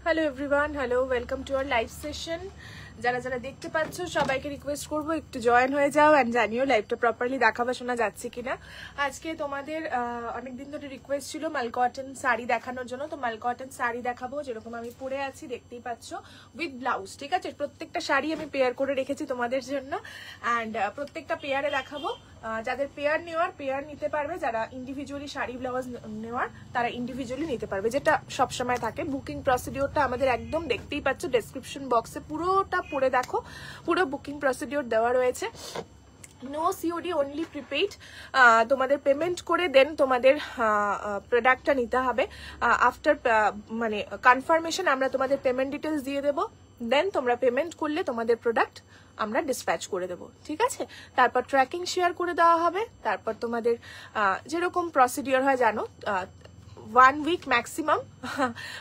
Hello everyone, hello, welcome to our live session. যারা যারা দেখতে পাচ্ছ সবাইকে রিকোয়েস্ট করবো একটু জয়েন হয়ে যাও অ্যান্ড জানিও লাইভটা প্রপারলি দেখাবা শোনা যাচ্ছে কিনা। আজকে তোমাদের অনেকদিন ধরে রিকোয়েস্ট ছিল মাল কটন শাড়ি দেখানোর জন্য, তো মাল কটন শাড়ি দেখাবো যেরকম আমি পরে আছি দেখতেই পাচ্ছ উইথ ব্লাউজ। ঠিক আছে, প্রত্যেকটা শাড়ি আমি পেয়ার করে রেখেছি তোমাদের জন্য অ্যান্ড প্রত্যেকটা পেয়ারে দেখাবো। যাদের পেয়ার নেওয়ার পেয়ার নিতে পারবে, যারা ইন্ডিভিজুয়ালি শাড়ি ব্লাউজ নেওয়ার তারা ইন্ডিভিজুয়ালি নিতে পারবে, যেটা সবসময় থাকে। বুকিং প্রসিডিওরটা আমাদের একদম দেখতেই পাচ্ছ ডেসক্রিপশন বক্সে পুরোটা পড়ে দেখো, পুরো বুকিং প্রসিডিওর দেওয়া রয়েছে। No COD, only prepaid. তোমাদের পেমেন্ট করে দেন তোমাদের প্রোডাক্টটা নিতে হবে। আফটার মানে কনফার্মেশন আমরা তোমাদের পেমেন্ট ডিটেলস দিয়ে দেবো, দেন তোমরা পেমেন্ট করলে তোমাদের প্রোডাক্ট আমরা ডিসপ্যাচ করে দেবো। ঠিক আছে, তারপর ট্র্যাকিং শেয়ার করে দেওয়া হবে। তারপর তোমাদের যেরকম প্রসিডিওর হয় জানো, 1 উইক ম্যাক্সিমাম।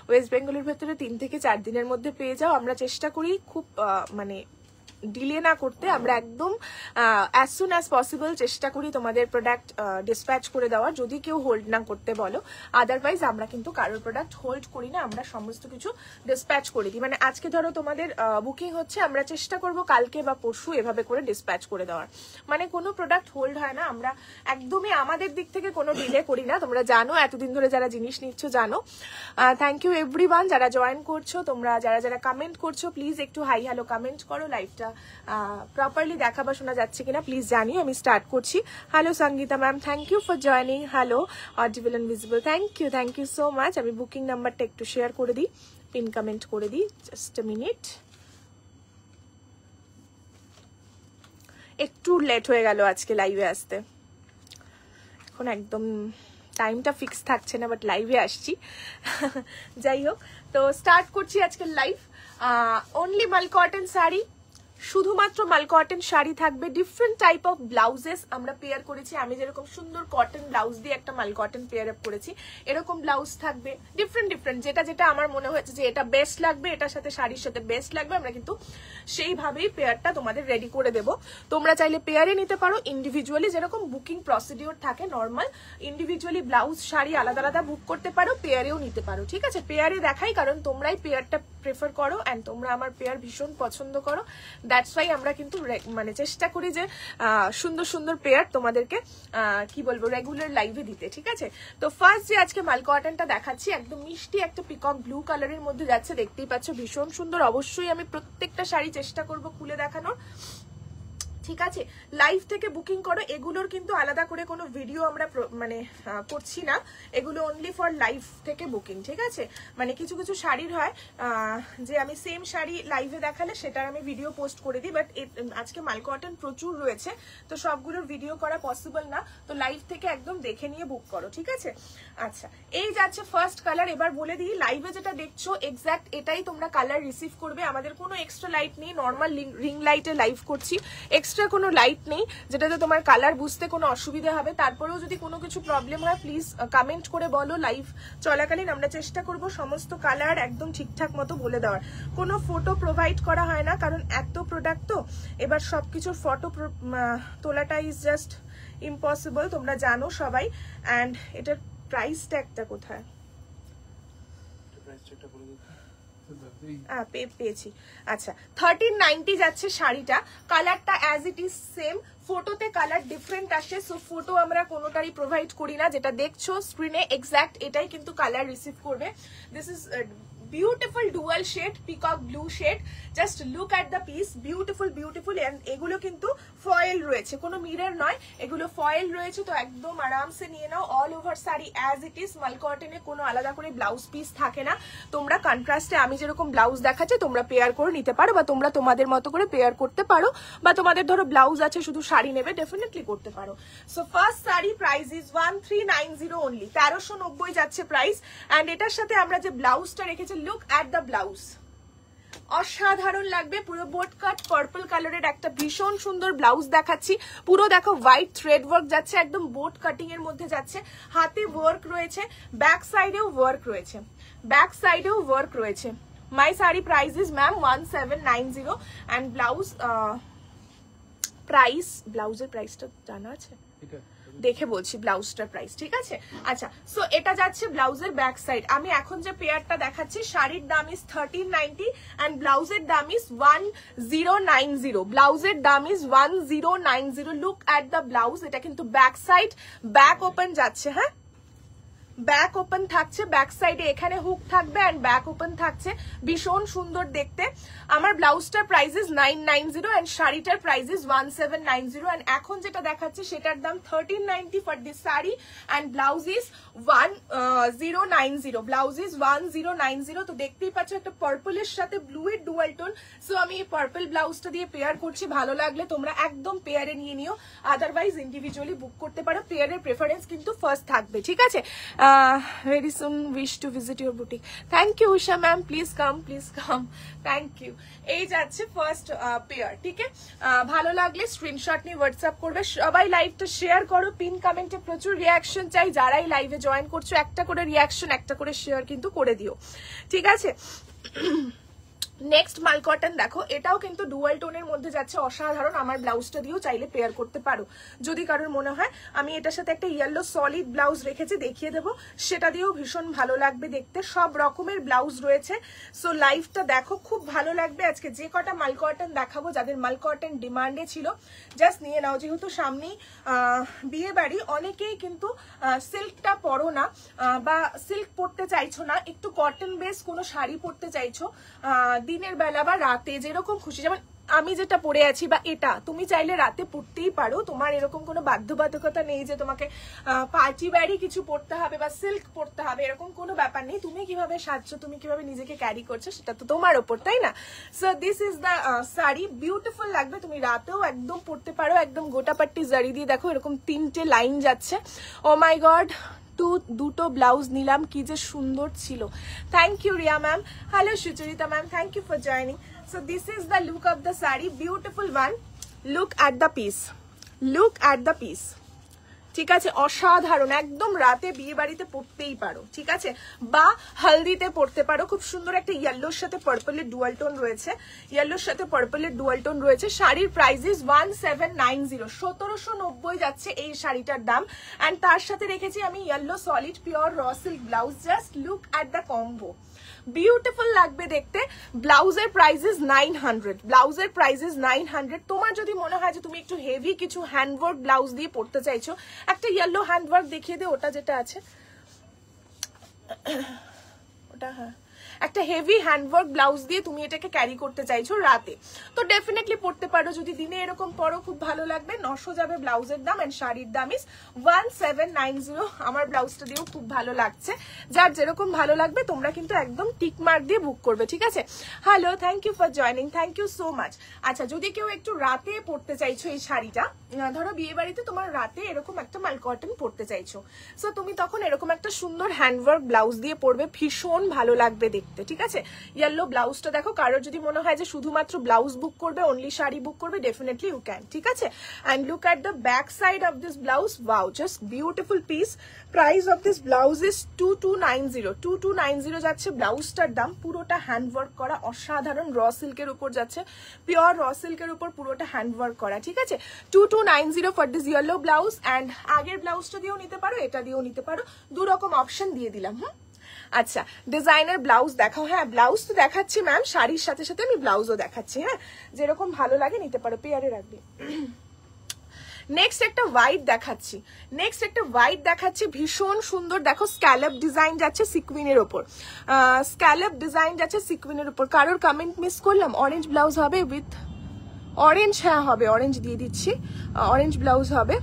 ওয়েস্ট বেঙ্গলের ভেতরে 3 থেকে 4 দিনের মধ্যে পেয়ে যাও। আমরা চেষ্টা করি খুব মানে ডিলে না করতে, আমরা একদম অ্যাজ সুন অ্যাজ পসিবল চেষ্টা করি তোমাদের প্রোডাক্ট ডিসপ্যাচ করে দেওয়ার, যদি কেউ হোল্ড না করতে বলো। আদারওয়াইজ আমরা কিন্তু কারোর প্রোডাক্ট হোল্ড করি না, আমরা সমস্ত কিছু ডিসপ্যাচ করে দিই। মানে আজকে ধরো তোমাদের বুকিং হচ্ছে, আমরা চেষ্টা করব কালকে বা পরশু এভাবে করে ডিসপ্যাচ করে দেওয়ার। মানে কোনো প্রোডাক্ট হোল্ড হয় না, আমরা একদমই আমাদের দিক থেকে কোনো ডিলে করি না। তোমরা জানো, এতদিন ধরে যারা জিনিস নিচ্ছ জানো। থ্যাংক ইউ এভরিওয়ান যারা জয়েন করছো, তোমরা যারা যারা কমেন্ট করছো প্লিজ একটু হাই হ্যালো কমেন্ট করো। লাইভটা প্রপারলি দেখাবা শোনা যাচ্ছে কিনা প্লিজ জানিও। আমি স্টার্ট করছি। Hello Sangeeta ma'am, thank you for joining. Hello audible and visible, thank you so much. আমি বুকিং নাম্বারটা একটু শেয়ার করে দিই, পিন কমেন্ট করে দিই, জাস্ট আ মিনিট। একটু লেট হয়ে গেল আজকে লাইভে আসতে, এখন একদম টাইমটা ফিক্স থাকছে না, বাট লাইভে আসছি। যাই হোক, তো স্টার্ট করছি আজকের লাইভ। অনলি মাল কটন শাড়ি, শুধুমাত্র মাল কটন শাড়ি থাকবে। ডিফারেন্ট টাইপ অফ ব্লাউজেস আমরা পেয়ার করেছি। আমি যেরকম সুন্দর কটন ব্লাউজ দিয়ে একটা মাল কটন পেয়ার আপ করেছি, এরকম ব্লাউজ থাকবে ডিফারেন্ট ডিফারেন্ট, যেটা যেটা আমার মনে হয়েছে যে এটা বেস্ট লাগবে, এটার সাথে শাড়ির সাথে বেস্ট লাগবে, আমরা কিন্তু সেইভাবেই পেয়ারটা তোমাদের রেডি করে দেব। তোমরা চাইলে পেয়ারে নিতে পারো, ইন্ডিভিজুয়ালি যেরকম বুকিং প্রসিডিওর থাকে নর্মাল, ইন্ডিভিজুয়ালি ব্লাউজ শাড়ি আলাদা আলাদা বুক করতে পারো, পেয়ারেও নিতে পারো। ঠিক আছে, পেয়ারে দেখাই কারণ তোমরাই পেয়ারটা প্রেফার করো অ্যান্ড তোমরা আমার পেয়ার ভীষণ পছন্দ করো। দ্যাটস ওয়াই আমরা কিন্তু মানে চেষ্টা করি যে সুন্দর সুন্দর পেয়ার তোমাদেরকে কি বলবো রেগুলার লাইভে দিতে। ঠিক আছে, তো ফার্স্ট যে আজকে মাল কটনটা দেখাচ্ছি একদম মিষ্টি একটা পিকক ব্লু কালারের মধ্যে যাচ্ছে, দেখতেই পাচ্ছ ভীষণ সুন্দর। অবশ্যই আমি প্রত্যেকটা শাড়ি চেষ্টা করব খুলে দেখানোর। ঠিক আছে, লাইভ থেকে বুকিং করো। এগুলোর কিন্তু আলাদা করে কোনো ভিডিও আমরা মানে করছি না, এগুলো অনলি ফর লাইভ থেকে বুকিং। ঠিক আছে, মানে কিছু কিছু শাড়ির হয় যে আমি সেম শাড়ি লাইভে দেখালে সেটার আমি ভিডিও পোস্ট করে দিই, বাট আজকে মাল কটন প্রচুর রয়েছে তো সবগুলোর ভিডিও করা পসিবল না, তো লাইভ থেকে একদম দেখে নিয়ে বুক করো। ঠিক আছে, আচ্ছা এই যাচ্ছে ফার্স্ট কালার। এবার বলে দিই, লাইভে যেটা দেখছো এক্স্যাক্ট এটাই তোমরা কালার রিসিভ করবে। আমাদের কোনো এক্সট্রা লাইট নেই, নর্মাল রিং লাইটে লাইভ করছি, এক্সট্রা কোনো লাইট নেই যেটাতে তোমার কালার বুঝতে কোনো অসুবিধা হবে। তারপরেও যদি কোনো কিছু প্রবলেম হয় প্লিজ কমেন্ট করে বলো, লাইভ চলাকালীন আমরা চেষ্টা করব সমস্ত কালার একদম ঠিকঠাক মতো বলে দেওয়ার। কোনো ফটো প্রোভাইড করা হয় না কারণ এত প্রোডাক্ট তো এবার সবকিছুর ফটো তোলাটা ইজ জাস্ট ইম্পসিবল, তোমরা জানো সবাই। অ্যান্ড এটার প্রাইস ট্যাগটা কোথায় পেয়েছি? আচ্ছা 1390 যাচ্ছে শাড়িটা। কালারটা অ্যাজ ইট ইজ সেম, ফটোতে কালার ডিফারেন্ট আসে, সো ফটো আমরা কোনোটারই প্রোভাইড করি না। যেটা দেখছো স্ক্রিনে এক্স্যাক্ট এটাই কিন্তু কালার রিসিভ করবে। This is beautiful dual shade, peacock blue shade. Just look at the piece, beautiful beautiful. And এগুলো কিন্তু ফয়েল রয়েছে, কোনো মিরর নয়, এগুলো ফয়েল রয়েছে, তো একদম আরামসে নিয়ে নাও। All over sari as it is, মাল কটনে কোনো আলাদা করে ব্লাউজ পিস থাকে না। তোমরা কন্ট্রাস্টে আমি যেরকম ব্লাউজ দেখাচ্ছি তোমরা পেয়ার করে নিতে পারো, বা তোমরা তোমাদের মতো করে পেয়ার করতে পারো, বা তোমাদের ধরো ব্লাউজ আছে শুধু শাড়ি নেবে ডেফিনেটলি করতে পারো। So first sari price is 1390 only, 1390 যাচ্ছে প্রাইস। অ্যান্ড এটার সাথে আমরা যে ব্লাউজটা রেখেছি, লুক অ্যাট দ্য ব্লাউজ, অসাধারণ লাগবে। পুরো বোট কাট পার্পল কালারের একটা ভীষণ সুন্দর ব্লাউজ দেখাচ্ছি। পুরো দেখো হোয়াইট থ্রেড ওয়ার্ক যাচ্ছে, একদম বোট কাটিং এর মধ্যে যাচ্ছে, হাতে ওয়ার্ক রয়েছে, ব্যাক সাইডেও ওয়ার্ক রয়েছে, ব্যাক সাইডেও ওয়ার্ক রয়েছে। My sari price is ma'am 1790 and blouse price, ব্লাউজের প্রাইসটা জানা আছে? দেখে বলছি ব্লাউজটার প্রাইস, ঠিক আছে? আচ্ছা, সো এটা যাচ্ছে ব্লাউজের ব্যাক সাইড। আমি এখন যে পেয়ারটা দেখাচ্ছি শাড়ির দাম ইজ 1390 এন্ড ব্লাউজের দাম ইজ 1090। ব্লাউজের দাম is 1090। Look at the blouse. এটা কিন্তু ব্যাক সাইড, ব্যাক ওপেন যাচ্ছে, হ্যাঁ ব্যাক ওপেন থাকছে, ব্যাক সাইডে এখানে হুক থাকবে এন্ড ব্যাক ওপেন থাকছে, ভীষণ সুন্দর দেখতে। আমার ব্লাউজটার প্রাইস ইজ 990 এন্ড শাড়িটার প্রাইস ইজ 1790 এন্ড এখন যেটা দেখাচ্ছে সেটার দাম 1390 for this sari and blouse is 1090। Blouse is 1090। তো দেখতেই পাচ্ছ একটা পার্পলের সাথে ব্লু এর ডুয়াল টোন। সো আমি এই পার্পল ব্লাউজটা দিয়ে পেয়ার করছি। ভালো লাগলে তোমরা একদম পেয়ারে নিয়ে নিও, আদারওয়াইজ ইন্ডিভিজুয়ালি বুক করতে পারো। পেয়ারের প্রেফারেন্স কিন্তু ফার্স্ট থাকবে, ঠিক আছে? Very soon wish to visit your boutique. Thank you Usha ma'am, please come, please come. Thank you. এই যাচ্ছে ফার্স্ট পেয়ার, ঠিক আছে? ভালো লাগলে স্ক্রিনশট নিয়ে হোয়াটসঅ্যাপ করবে। সবাই লাইভটা শেয়ার করো, পিন কমেন্টে প্রচুর রিয়াকশন চাই। যারাই লাইভে জয়েন করছো একটা করে রিয়াকশন, একটা করে শেয়ার কিন্তু করে দিও, ঠিক আছে? নেক্সট মাল কটন দেখো, এটাও কিন্তু ডুয়াল টোনের মধ্যে যাচ্ছে, অসাধারণ। আমার ব্লাউজটা দিয়েও চাইলে পেয়ার করতে পারো যদি কারোর মনে হয়। আমি এটার সাথে একটা ইয়েলো সলিড ব্লাউজ রেখেছি, দেখিয়ে দেবো, সেটা দিয়েও ভীষণ ভালো লাগবে দেখতে। সব রকমের ব্লাউজ রয়েছে। সো লাইভটা দেখো, খুব ভালো লাগবে। আজকে যে কটা মাল কটন দেখাবো, যাদের মাল কটন ডিমান্ডে ছিল, জাস্ট নিয়ে নাও। যেহেতু সামনেই বিয়ে বাড়ি, অনেকেই কিন্তু সিল্কটা পরো না বা সিল্ক পরতে চাইছো না, একটু কটন বেস কোনো শাড়ি পরতে চাইছো দিনের বেলা বা রাতে, যেরকম খুশি। যেমন আমি যেটা পরে আছি বা এটা তুমি চাইলে রাতে পরতেই পারো, তোমার এরকম কোনো বাধ্যবাধকতা নেই যে তোমাকে পার্টি ব্যারি কিছু পরতে হবে বা সিল্ক পরতে হবে, এরকম কোনো ব্যাপার নেই। তুমি কিভাবে সাজছো, তুমি কিভাবে নিজেকে ক্যারি করছো, সেটা তো তোমার ওপর, তাই না? So this is the sari, beautiful লাগবে। তুমি রাতেও একদম পরতে পারো। একদম গোটাপাট্টি জারি দিয়ে দেখো এরকম 3টে লাইন যাচ্ছে। ও মাই গড, দুটো ব্লাউজ নিলাম, কি যে সুন্দর ছিল। Thank you Riya ma'am. Hello Sucharita ma'am, thank you for joining. So this is the look of the sari, beautiful one. Look at the piece, look at the piece, ঠিক আছে? অসাধারণ, একদম রাতে বিয়ে বাড়িতে পরতেই পারো, ঠিক আছে? বা হলদিতে পরতে পারো। খুব সুন্দর একটা ইয়েলোর সাথে পার্পলের ডুয়াল টোন রয়েছে, ইয়েলোর সাথে পার্পলের ডুয়াল টোন রয়েছে। শাড়ির প্রাইস ইজ 1790, 1790 যাচ্ছে এই শাড়িটার দাম। অ্যান্ড তার সাথে রেখেছি আমি yellow solid pure raw silk blouse. Just look at the combo, beautiful লাগবে দেখতে। ব্লাউজের প্রাইস ইজ 900, ব্লাউজের প্রাইস ইজ 900। তোমার যদি মনে হয় যে তুমি একটু হেভি কিছু হ্যান্ডওয়ার্ক ব্লাউজ দিয়ে পরতে চাইছো, একটা ইয়েলো হ্যান্ডওয়ার্ক দেখিয়ে দে, ওটা যেটা আছে ওটা, হ্যাঁ, একটা হেভি হ্যান্ডওয়ার্ক ব্লাউজ দিয়ে তুমি এটাকে ক্যারি করতে চাইছো রাতে, তো ডেফিনেটলি পরতে পারো। যদি দিনে এরকম পরো, খুব ভালো লাগবে। 900 যাবে ব্লাউজের দাম এন্ড শাড়ির দাম ইজ 1790। আমার ব্লাউজটা দিয়েও খুব ভালো লাগছে। যার যেরকম ভালো লাগবে তোমরা কিন্তু একদম টিক মার্ক দিয়ে বুক করবে, ঠিক আছে? Hello, thank you for joining, thank you so much. আচ্ছা, যদি কেউ একটু রাতে পরতে চাইছো এই শাড়িটা, ধরো বিয়ে বাড়িতে তোমার রাতে এরকম একটা মাল কটন পরতে চাইছো, সো তুমি তখন এরকম একটা সুন্দর হ্যান্ডওয়ার্ক ব্লাউজ দিয়ে পরবে, ভীষণ ভালো লাগবে দেখতে, ঠিক আছে? ইয়েলো ব্লাউজটা দেখো। কারোর যদি মনে হয় যে শুধুমাত্র ব্লাউজ বুক করবে, অনলি শাড়ি বুক করবে, ডেফিনেটলি ইউ ক্যান, ঠিক আছে? And look at the back side of this blouse, wow, just beautiful piece. Price of this blouse is 2290, 2290 যাচ্ছে ব্লাউজটার দাম। পুরোটা হ্যান্ডওয়ার্ক করা, অসাধারণ র সিল্কের উপর যাচ্ছে, পিওর র সিল্কের উপর পুরোটা হ্যান্ডওয়ার্ক করা, ঠিক আছে? 2290 for this yellow blouse. And আগের ব্লাউজটা দিয়েও নিতে পারো, এটা দিয়েও নিতে পারো, দু রকম অপশন দিয়ে দিলাম। আচ্ছা, ডিজাইনার ব্লাউজ দেখাও। হ্যাঁ, ব্লাউজ তো দেখাচ্ছি ম্যাম, শাড়ির সাথে সাথে আমি ব্লাউজও দেখাচ্ছি। হ্যাঁ, যেরকম ভালো লাগে নিতে পারো, পেয়ারে রাখবে। নেক্সট একটা হোয়াইট দেখাচ্ছি, নেক্সট একটা হোয়াইট দেখাচ্ছি, ভীষণ সুন্দর। দেখো স্ক্যালপ ডিজাইন যাচ্ছে সিকুইনের ওপর, স্ক্যালপ ডিজাইন যাচ্ছে সিকুইনের ওপর। কারোর কমেন্ট মিস করলাম? অরেঞ্জ ব্লাউজ হবে উইথ অরেঞ্জ, হ্যাঁ হবে, অরেঞ্জ দিয়ে দিচ্ছি, অরেঞ্জ ব্লাউজ হবে,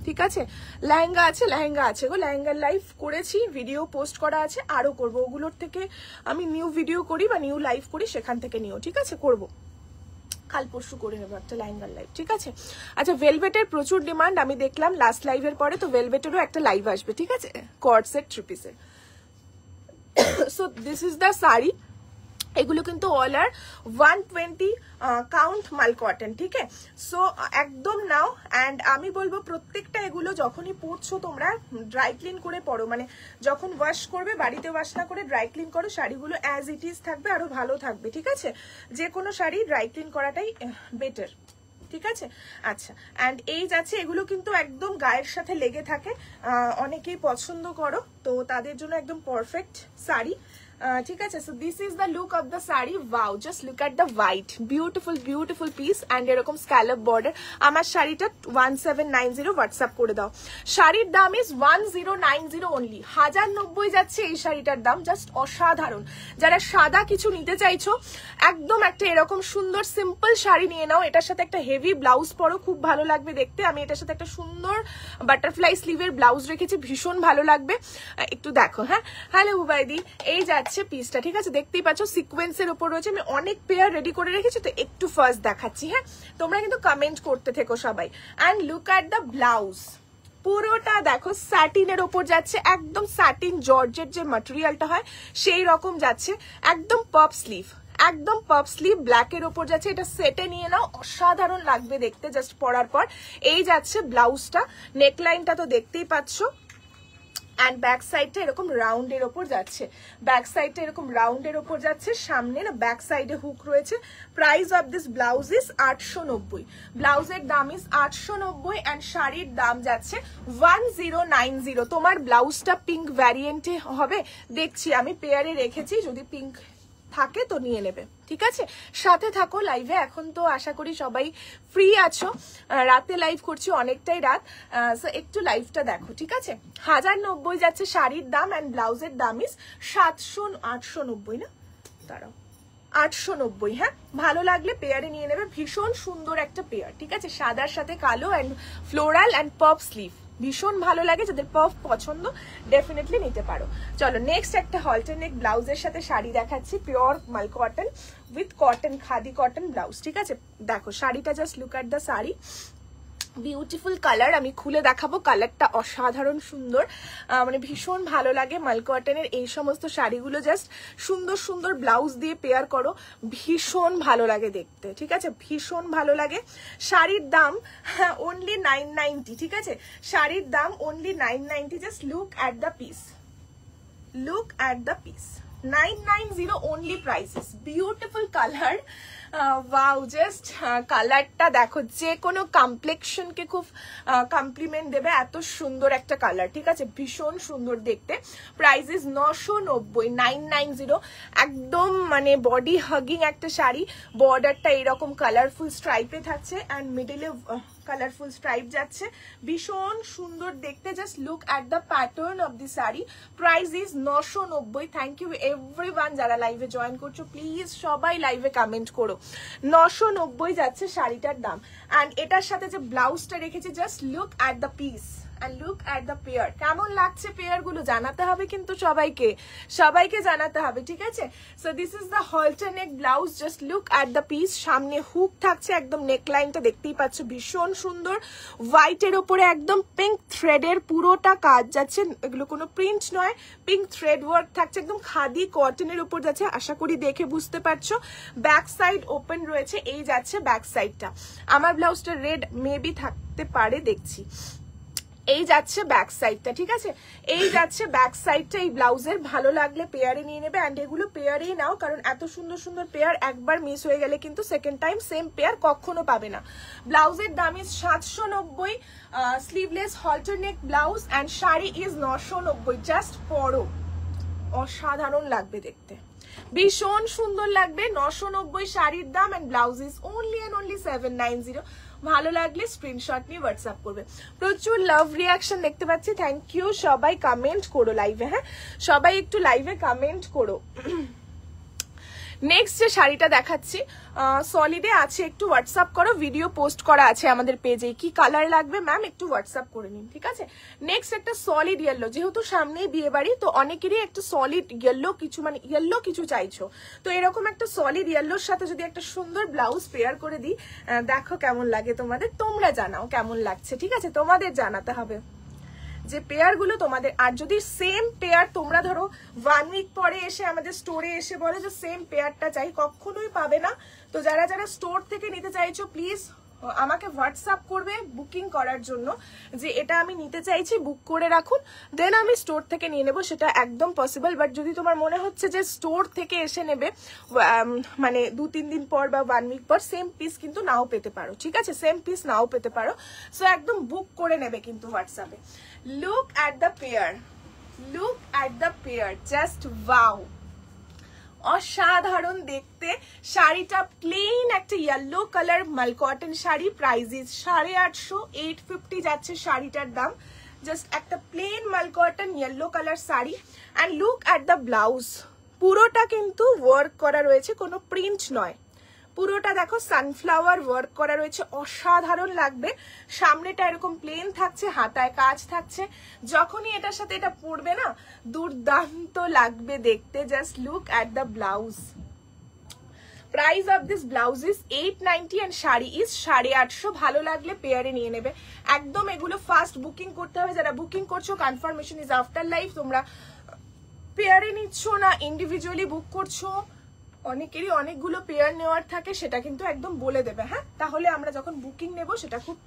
ঠিক আছে? লেহেঙ্গা আছে, লেহেঙ্গা আছে গো, লেহেঙ্গার লাইভ করেছি, ভিডিও পোস্ট করা আছে, আরো করবো। ওগুলোর থেকে আমি নিউ ভিডিও করি বা নিউ লাইভ করি, সেখান থেকে নিও, ঠিক আছে? করবো, কাল পরশু করে নেবো একটা লেহেঙ্গার লাইভ, ঠিক আছে? আচ্ছা, ভেলভেটের প্রচুর ডিমান্ড আমি দেখলাম লাস্ট লাইভের পরে, তো ভেলভেটেরও একটা লাইভ আসবে, ঠিক আছে? কর্ড সেট 3 পিসের। So this is the sari. এগুলো কিন্তু অল আর 120 কাউন্ট মাল কটন, ঠিক আছে? সো একদম নাও। অ্যান্ড আমি বলবো প্রত্যেকটা এগুলো যখনই পরছো তোমরা ড্রাই ক্লিন করে পরো, মানে যখন ওয়াশ করবে, বাড়িতে ওয়াশ না করে ড্রাই ক্লিন করো, শাড়িগুলো অ্যাজ ইট ইজ থাকবে, আরো ভালো থাকবে, ঠিক আছে? যে কোনো শাড়ি ড্রাই ক্লিন করাটাই বেটার। ঠিক আছে। আচ্ছা, অ্যান্ড এই যাচ্ছে, এগুলো কিন্তু একদম গায়ের সাথে লেগে থাকে, অনেকেই পছন্দ করো, তো তাদের জন্য একদম পারফেক্ট শাড়ি। ঠিক আছে, so this is the look of the sari. Wow, just look at the white, beautiful beautiful piece and এরকম স্ক্যালপ বর্ডার। আমার শাড়িটা 1790 হোয়াটসঅ্যাপ করে দাও। শাড়ির দাম ইজ 1090 অনলি, 1090 যাচ্ছে এই শাড়িটার দাম। জাস্ট অসাধারণ। যারা সাদা কিছু নিতে চাইছো, একদম একটা এরকম সুন্দর সিম্পল শাড়ি নিয়ে নাও, এটার সাথে একটা হেভি ব্লাউজ পরো, খুব ভালো লাগবে দেখতে। আমি এটার সাথে একটা সুন্দর বাটারফ্লাই স্লিভের ব্লাউজ রেখেছি, ভীষণ ভালো লাগবে। একটু দেখো। হ্যাঁ, হ্যালো হুবাইদি, এই যাচ্ছে পিসটা, ঠিক আছে, দেখতেই পাচ্ছ সিকোয়েন্সের উপর রয়েছে। আমি অনেক পেয়ার রেডি করে রেখেছি, তো একটু ফার্স্ট দেখাচ্ছি। হ্যাঁ, তোমরা কিন্তু কমেন্ট করতে থেকো সবাই। And look at the blouse, পুরোটা দেখো স্যাটিনের ওপর যাচ্ছে, একদম স্যাটিন জর্জের যে ম্যাটেরিয়ালটা হয় সেই রকম যাচ্ছে, একদম পপ স্লিভ, একদম পপ স্লিভ ব্ল্যাকের ওপর যাচ্ছে। এটা সেটে নিয়ে নাও, অসাধারণ লাগবে দেখতে জাস্ট পরার পর। এই যাচ্ছে ব্লাউজটা, নেকলাইনটা তো দেখতেই পাচ্ছ, অ্যান্ড ব্যাক সাইডটা এরকম রাউন্ডের ওপর যাচ্ছে, ব্যাক সাইডটা এরকম রাউন্ডের ওপর যাচ্ছে, সামনে না ব্যাক সাইডে হুক রয়েছে। Price of this blouse is 890, ব্লাউজের দাম ইজ 890 অ্যান্ড শাড়ির দাম যাচ্ছে 1090। তোমার ব্লাউজটা পিঙ্ক ভ্যারিয়েন্টে হবে দেখছি, আমি পেয়ারে রেখেছি, যদি পিঙ্ক থাকে তো নিয়ে নেবে, ঠিক আছে। সাথে থাকো লাইভে, এখন তো আশা করি সবাই ফ্রি আছো, রাতে লাইভ করছি, অনেকটাই রাত, সো একটু লাইভটা দেখো, ঠিক আছে। 1090 যাচ্ছে শাড়ির দাম অ্যান্ড ব্লাউজের দাম ইজ 890 না, দাঁড়াও, 890। হ্যাঁ, ভালো লাগলে পেয়ারে নিয়ে নেবে, ভীষণ সুন্দর একটা পেয়ার, ঠিক আছে, সাদার সাথে কালো and floral and pop sleeve, ভীষণ ভালো লাগে। যাদের পফ পছন্দ ডেফিনেটলি নিতে পারো। চলো নেক্সট একটা হলটার নেক ব্লাউজের সাথে শাড়ি দেখাচ্ছি, পিওর মাল cotton with cotton, khadi cotton blouse, ঠিক আছে। দেখো শাড়িটা, just look at the sari, beautiful colour, আমি খুলে দেখাবো, কালারটা অসাধারণ সুন্দর, মানে ভীষণ ভালো লাগে। মাল কটনের এই সমস্ত শাড়িগুলো জাস্ট সুন্দর সুন্দর ব্লাউজ দিয়ে পেয়ার করো, ভীষণ ভালো লাগে দেখতে, ঠিক আছে, ভীষণ ভালো লাগে। শাড়ির দাম অনলি 990, ঠিক আছে, শাড়ির দাম only 990। Just look at the piece, look at the piece, 990 only prices, beautiful color, wow, just কালারটা দেখো, যে কোনো কমপ্লেক্সনকে খুব কমপ্লিমেন্ট দেবে, এত সুন্দর একটা কালার, ঠিক আছে, ভীষণ সুন্দর দেখতে। প্রাইস ইজ 990, 990, একদম মানে বডি হাগিং একটা শাড়ি। বর্ডারটা এরকম কালারফুল স্ট্রাইপে থাকছে অ্যান্ড মিডলে কালারফুল স্ট্রাইপ যাচ্ছে, ভীষণ সুন্দর দেখতে। Just look at the pattern of the sari. Price is 990। Thank you everyone যারা লাইভে জয়েন করছো, প্লিজ সবাই লাইভে কমেন্ট করো। 990 যাচ্ছে শাড়িটার দাম, অ্যান্ড এটার সাথে যে ব্লাউজটা রেখেছি, just look at the piece and look at the pair, কেমন লাগছে পেয়ার গুলো জানাতে হবে কিন্তু সবাইকে, সবাইকে জানাতে হবে, ঠিক আছে। So this is the halter neck blouse, just look at the piece, সামনে হুক থাকছে, একদম নেক লাইনটা দেখতেই পাচ্ছ, ভীষণ সুন্দর, হোয়াইটের ওপরে একদম পিঙ্ক থ্রেডের পুরোটা কাজ যাচ্ছে, এগুলো কোনো প্রিন্ট নয়, পিঙ্ক থ্রেড ওয়ার্ক থাকছে, একদম খাদি কটনের উপর যাচ্ছে, আশা করি দেখে বুঝতে পারছো। ব্যাক সাইড ওপেন রয়েছে, এই যাচ্ছে ব্যাক সাইডটা, আমার ব্লাউজটা রেড মেবি থাকতে পারে, দেখছি। এই যাচ্ছে ব্যাক সাইডটা, ঠিক আছে, এই যাচ্ছে ব্যাক সাইডটা এই ব্লাউজের। ভালো লাগলে পেয়ারে নিয়ে নেবে, অ্যান্ড এগুলো পেয়ারেই নাও, কারণ এত সুন্দর সুন্দর পেয়ার একবার মিস হয়ে গেলে কিন্তু সেকেন্ড টাইম সেম পেয়ার কখনো পাবে না। ব্লাউজের দাম is 790, sleeveless halter neck blouse, and sari is 990। Just পরো, অসাধারণ লাগবে দেখতে, ভীষণ সুন্দর লাগবে। 990 শাড়ির দাম, and blouse is only and only 790। ভালো লাগলে স্ক্রিনশট নিয়ে হোয়াটসঅ্যাপ করবে। প্রচুর লাভ রিয়াকশন দেখতে পাচ্ছি, থ্যাংক ইউ। সবাই কমেন্ট করো লাইভে, হ্যাঁ সবাই একটু লাইভে কমেন্ট করো। নেক্সট যে শাড়িটা দেখাচ্ছি সলিডে আছে, একটু হোয়াটসঅ্যাপ করো, ভিডিও পোস্ট করা আছে আমাদের পেজে। কি কালার লাগবে ম্যাম একটু হোয়াটসঅ্যাপ করে নিন, ঠিক আছে। নেক্সট একটা সলিড ইয়েলো, যেহেতু সামনেই বিয়ে বাড়ি, তো অনেকেরই একটা সলিড ইয়েলো কিছু, মানে ইয়েলো কিছু চাইছো, তো এরকম একটা সলিড ইয়েলোর সাথে যদি একটা সুন্দর ব্লাউজ পেয়ার করে দিই, দেখো কেমন লাগে তোমাদের, তোমরা জানাও কেমন লাগছে, ঠিক আছে, তোমাদের জানাতে হবে যে পেয়ার গুলো তোমাদের। আর যদি সেম পেয়ার তোমরা ধরো 1 উইক পরে এসে আমাদের স্টোরে এসে বলে যে সেম পেয়ারটা চাই, কখনোই পাবে না। তো যারা যারা স্টোর থেকে নিতে চাইছো প্লিজ আমাকে হোয়াটসঅ্যাপ করবে বুকিং করার জন্য যে এটা আমি নিতে চাইছি, বুক করে রাখুন, দেন আমি স্টোর থেকে নিয়ে নেবো, সেটা একদম পসিবল। বাট যদি তোমার মনে হচ্ছে যে স্টোর থেকে এসে নেবে মানে 2-3 দিন পর বা 1 উইক পর, সেম পিস কিন্তু নাও পেতে পারো, ঠিক আছে, সেম পিস নাও পেতে পারো। সো একদম বুক করে নেবে কিন্তু হোয়াটসঅ্যাপে। Look at the pair, look at the pair, just wow, অসাধারণ দেখতে। শাড়িটা প্লেন একটা ইয়েলো কালার মাল কটন শাড়ি, প্রাইসেস 850, 850 যাচ্ছে শাড়িটার দাম। জাস্ট একটা প্লেন মাল cotton yellow colour sari. And look at the blouse, পুরোটা কিন্তু ওয়ার্ক করা রয়েছে, কোনো প্রিন্ট নয়, পুরোটা দেখো সানফ্লাওয়ার ওয়ার্ক করা রয়েছে, অসাধারণ লাগবে। সামনেটা এরকম প্লেন থাকছে, হাতায় কাজ থাকছে, যখনই এটার সাথে এটা পরবে না দুর্দান্ত লাগবে দেখতে। Just look at the blouse. Price of this blouse is 890 and sari is 850। ভালো লাগলে পেয়ারে নিয়ে নেবে একদম। এগুলো ফার্স্ট বুকিং করতে হবে, যারা বুকিং করছো কনফার্মেশন ইজ আফটার লাইভ। তোমরা পেয়ারে নিচ্ছ না ইন্ডিভিজুয়ালি বুক করছো, অনেকেরই অনেকগুলো পেয়ার নেওয়ার থাকে, সেটা কিন্তু একদম বলে দেবে, হ্যাঁ, তাহলে আমরা যখন বুকিং নেব সেটা খুব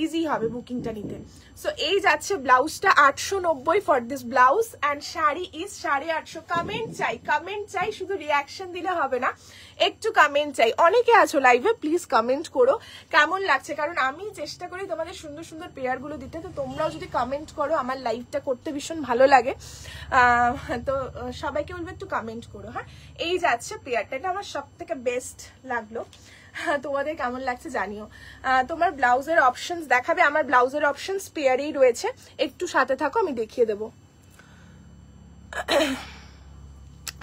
ইজি হবে বুকিংটা নিতে। সো এই যাচ্ছে ব্লাউজটা 890 for this blouse and sari is 850। Comment চাই, কমেন্ট চাই, শুধু রিয়াকশন দিলে হবে না, একটু কমেন্ট চাই। অনেকে আছো লাইভে, প্লিজ কমেন্ট করো কেমন লাগছে, কারণ আমি চেষ্টা করি তোমাদের সুন্দর সুন্দর পেয়ারগুলো দিতে, তো তোমরাও যদি কমেন্ট করো আমার লাইভটা করতে ভীষণ ভালো লাগে। তো সবাইকে বলবো একটু কমেন্ট করো, হ্যাঁ। এই যাচ্ছে পেয়ারটা, এটা আমার সব থেকে বেস্ট লাগলো, তোমাদের কেমন লাগছে জানিও। তোমার ব্লাউজের অপশনস দেখাবে, আমার ব্লাউজের অপশনস পেয়ারেই রয়েছে, একটু সাথে থাকো আমি দেখিয়ে দেবো,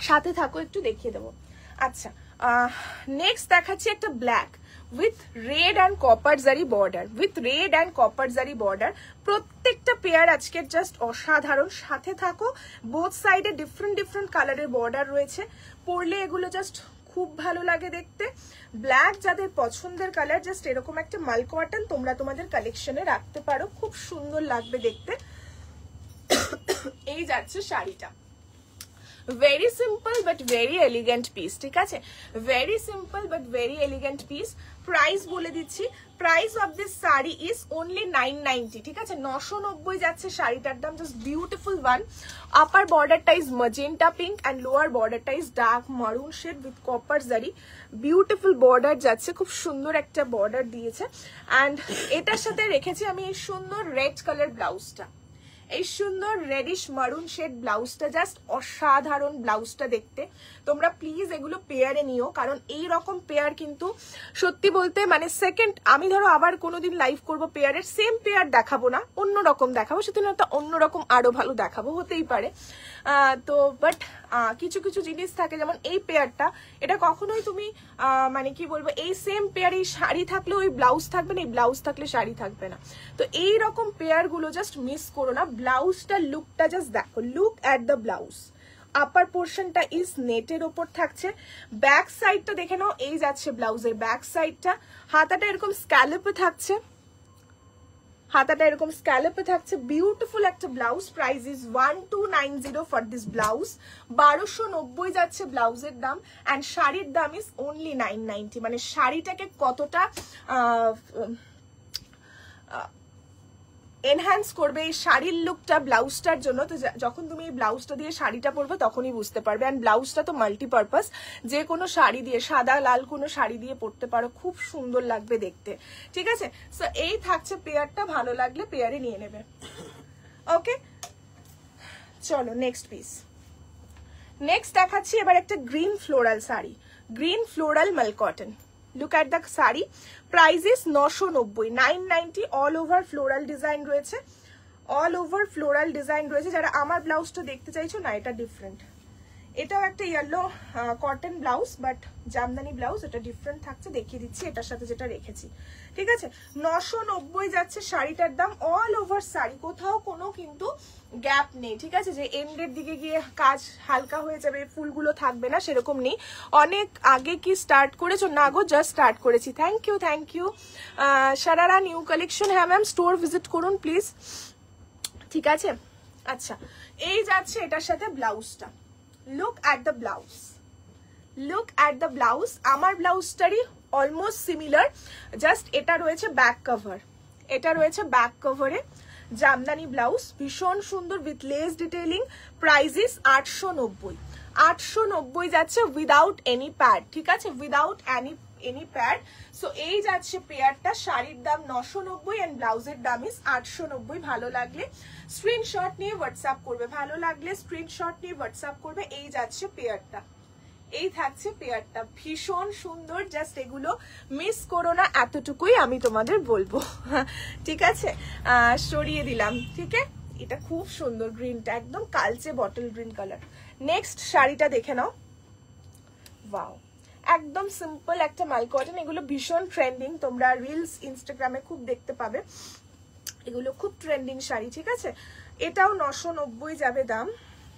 সাথে থাকো একটু দেখিয়ে দেবো। আচ্ছা, নেক্সট দেখাচ্ছি একটা black with red and copper zari border, with red and copper zari border. প্রত্যেকটা পেয়ার আজকের জাস্ট অসাধারণ, সাথে থাকো। বোথ সাইডে ডিফারেন্ট ডিফারেন্ট কালারের বর্ডার রয়েছে, পরলে এগুলো জাস্ট খুব ভালো লাগে দেখতে। ব্ল্যাক যাদের পছন্দের কালার, জাস্ট এরকম একটা মাল কটন তোমরা তোমাদের কালেকশনে রাখতে পারো, খুব সুন্দর লাগবে দেখতে। এই যাচ্ছে শাড়িটা, very simple but very elegant piece, ঠিক আছে, very simple but very elegant piece. Price বলে দিচ্ছি, price of this sari is only 990, ঠিক আছে, 990 যাচ্ছে শাড়িটার দাম। Just beautiful one. আপার বর্ডারটা is magenta pink and lower বর্ডারটা is dark maroon shade with copper zari. Beautiful border যাচ্ছে, খুব সুন্দর একটা বর্ডার দিয়েছে। অ্যান্ড এটার সাথে রেখেছি আমি এই সুন্দর রেড কালার ব্লাউজটা, এই সুন্দর রেডিশ মারুন শেড ব্লাউজটা, জাস্ট অসাধারণ ব্লাউজটা দেখতে। তোমরা প্লিজ এগুলো পেয়ারে নিও, কারণ এই রকম পেয়ার কিন্তু সত্যি বলতে মানে সেকেন্ড, আমি ধরো আবার কোনোদিন লাইভ করব পেয়ারের, সেম পেয়ার দেখাবো না, অন্যরকম দেখাবো, সেদিন হয়তো অন্যরকম আরো ভালো দেখাবো, হতেই পারে। তো বাট কিছু কিছু জিনিস থাকে, যেমন এই পেয়ারটা, এটা কখনোই তুমি মানে কি বলবো, এই সেম পেয়ার এই শাড়ি থাকলে ওই ব্লাউজ থাকবে না, এই ব্লাউজ থাকলে শাড়ি থাকবে না। তো এই রকম পেয়ারগুলো জাস্ট মিস করো না। ব্লাউজটা লুকটা জাস্ট দেখো, লুক অ্যাট দ্য ব্লাউজ। আপার পোর্শনটা ইজ নেটের ওপর থাকছে, ব্যাক সাইডটা দেখে নাও, এই যাচ্ছে ব্লাউজের ব্যাক সাইডটা। হাতাটা এরকম স্ক্যালপে থাকছে, হাতাটা এরকম স্ক্যালপে থাকছে, বিউটিফুল একটা blouse. Price is 1290 for this blouse, 1290 যাচ্ছে ব্লাউজের দাম। অ্যান্ড শাড়ির দাম ইজ অনলি 990। মানে শাড়িটাকে কতটা এনহ্যান্স করবে এই শাড়ির লুকটা ব্লাউজটার জন্য। তো যখন তুমি এই ব্লাউজটা দিয়ে শাড়িটা পরবে তখনই বুঝতে পারবে। অ্যান্ড ব্লাউজটা তো মাল্টিপারপাস, যে কোনো শাড়ি দিয়ে, সাদা লাল কোনো শাড়ি দিয়ে পরতে পারো, খুব সুন্দর লাগবে দেখতে, ঠিক আছে। সো এই থাকছে পেয়ারটা, ভালো লাগলে পেয়ারে নিয়ে নেবে। ওকে, চলো নেক্সট পিস। নেক্সট দেখাচ্ছি এবার একটা green floral sari, green floral মাল cotton. Look at the sari, price is 990, 990। All over floral design রয়েছে, অল ওভার ফ্লোরাল ডিজাইন রয়েছে। যারা আমার ব্লাউজটা দেখতে চাইছো না, এটা ডিফারেন্ট, এটাও একটা yellow cotton blouse, but Jamdani blouse, এটা ডিফারেন্ট থাকছে, দেখিয়ে দিচ্ছি এটার সাথে যেটা রেখেছি, ঠিক আছে। 990 যাচ্ছে শাড়িটার দাম। অল ওভার শাড়ি, কোথাও কোনো কিন্তু গ্যাপ নেই, ঠিক আছে, যে এন্ডের দিকে গিয়ে কাজ হালকা হয়ে যাবে, ফুলগুলো থাকবে না, সেরকম নেই। অনেক আগে কি স্টার্ট করেছো? না গো, জাস্ট স্টার্ট করেছি। Thank you, thank you. Sharara new collection, হ্যাঁ ম্যাম, স্টোর ভিজিট করুন প্লিজ, ঠিক আছে। আচ্ছা, এই যাচ্ছে এটার সাথে ব্লাউজটা। Look at the blouse, look at the blouse. আমার ব্লাউজটারই অলমোস্ট সিমিলার, জাস্ট এটা রয়েছে ব্যাক কভার, এটা রয়েছে ব্যাক কভারে জামদানি ব্লাউজ, ভীষণ সুন্দর উইথ লেস ডিটেইলিং। প্রাইস 890, 890 যাচ্ছে উইদাউট এনি প্যাড, ঠিক আছে, উইদাউট এনি প্যাড। সো এই যাচ্ছে পেয়ারটা, শাড়ির দাম 990 এন্ড ব্লাউজের দাম ইস 890। ভালো লাগলে স্ক্রিনশট নিয়ে হোয়াটসঅ্যাপ করবে, ভালো লাগলে স্ক্রিনশট নিয়ে হোয়াটসঅ্যাপ করবে। এই যাচ্ছে পেয়ারটা, এই থাকছে পেয়ারটা, ভীষণ সুন্দর। জাস্ট এগুলো মিস করো না, এতটুকুই আমি তোমাদের বলবো, ঠিক আছে। সরিয়ে দিলাম, ঠিক আছে। এটা খুব সুন্দর, গ্রিনটা একদম কালচে বটল গ্রিন কালার। নেক্সট শাড়িটা দেখে নাও, ওয়াও, একদম সিম্পল একটা মাল কটন। এগুলো ভীষণ ট্রেন্ডিং, তোমরা রিলস ইনস্টাগ্রামে খুব দেখতে পাবে, এগুলো খুব ট্রেন্ডিং শাড়ি, ঠিক আছে। এটাও 990 যাবে দাম,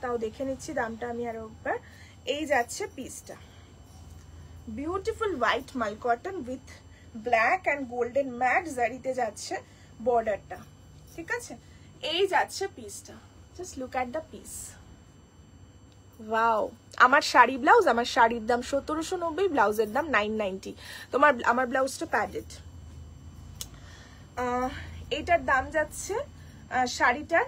তাও দেখে নিচ্ছি দামটা আমি আরো একবার। এই যাচ্ছে পিসটা, বিউটিফুল হোয়াইট মাল cotton with black and golden matte জারিতে যাচ্ছে বর্ডারটা, ঠিক আছে। এই যাচ্ছে পিসটা, just look at the piece, wow. আমার শাড়ি ব্লাউজ, আমার শাড়ির দাম 1790, ব্লাউজের দাম 990। আমার ব্লাউজটা প্যাডেড। এটার দাম যাচ্ছে শাড়িটার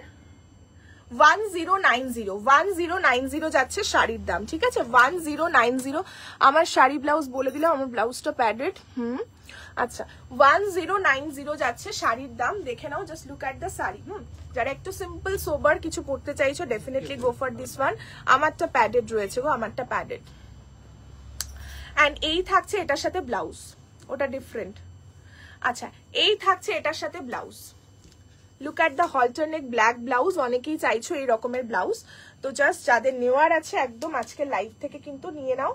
1090, 1090 যাচ্ছে শাড়ির দাম, ঠিক আছে, 1090। আমার শাড়ি ব্লাউজ বলে দিলাম, আমার ব্লাউজটা প্যাডেড। আচ্ছা, 1090 যাচ্ছে শাড়ির দাম। দেখে নাও, just look at the sari. যারা একটু সিম্পল সোবার কিছু পড়তে চাইছো, definitely go for this one. আমারটা প্যাডেড রয়েছে গো, আমারটা প্যাডেড। অ্যান্ড এই থাকছে এটার সাথে ব্লাউজ, ওটা ডিফারেন্ট। আচ্ছা, এই থাকছে এটার সাথে blouse. Look at the halter neck black blouse, অনেকেই চাইছো এই রকমের ব্লাউজ, তো জাস্ট যাদের নেওয়ার আছে একদম আজকে লাইভ থেকে কিন্তু নিয়ে নাও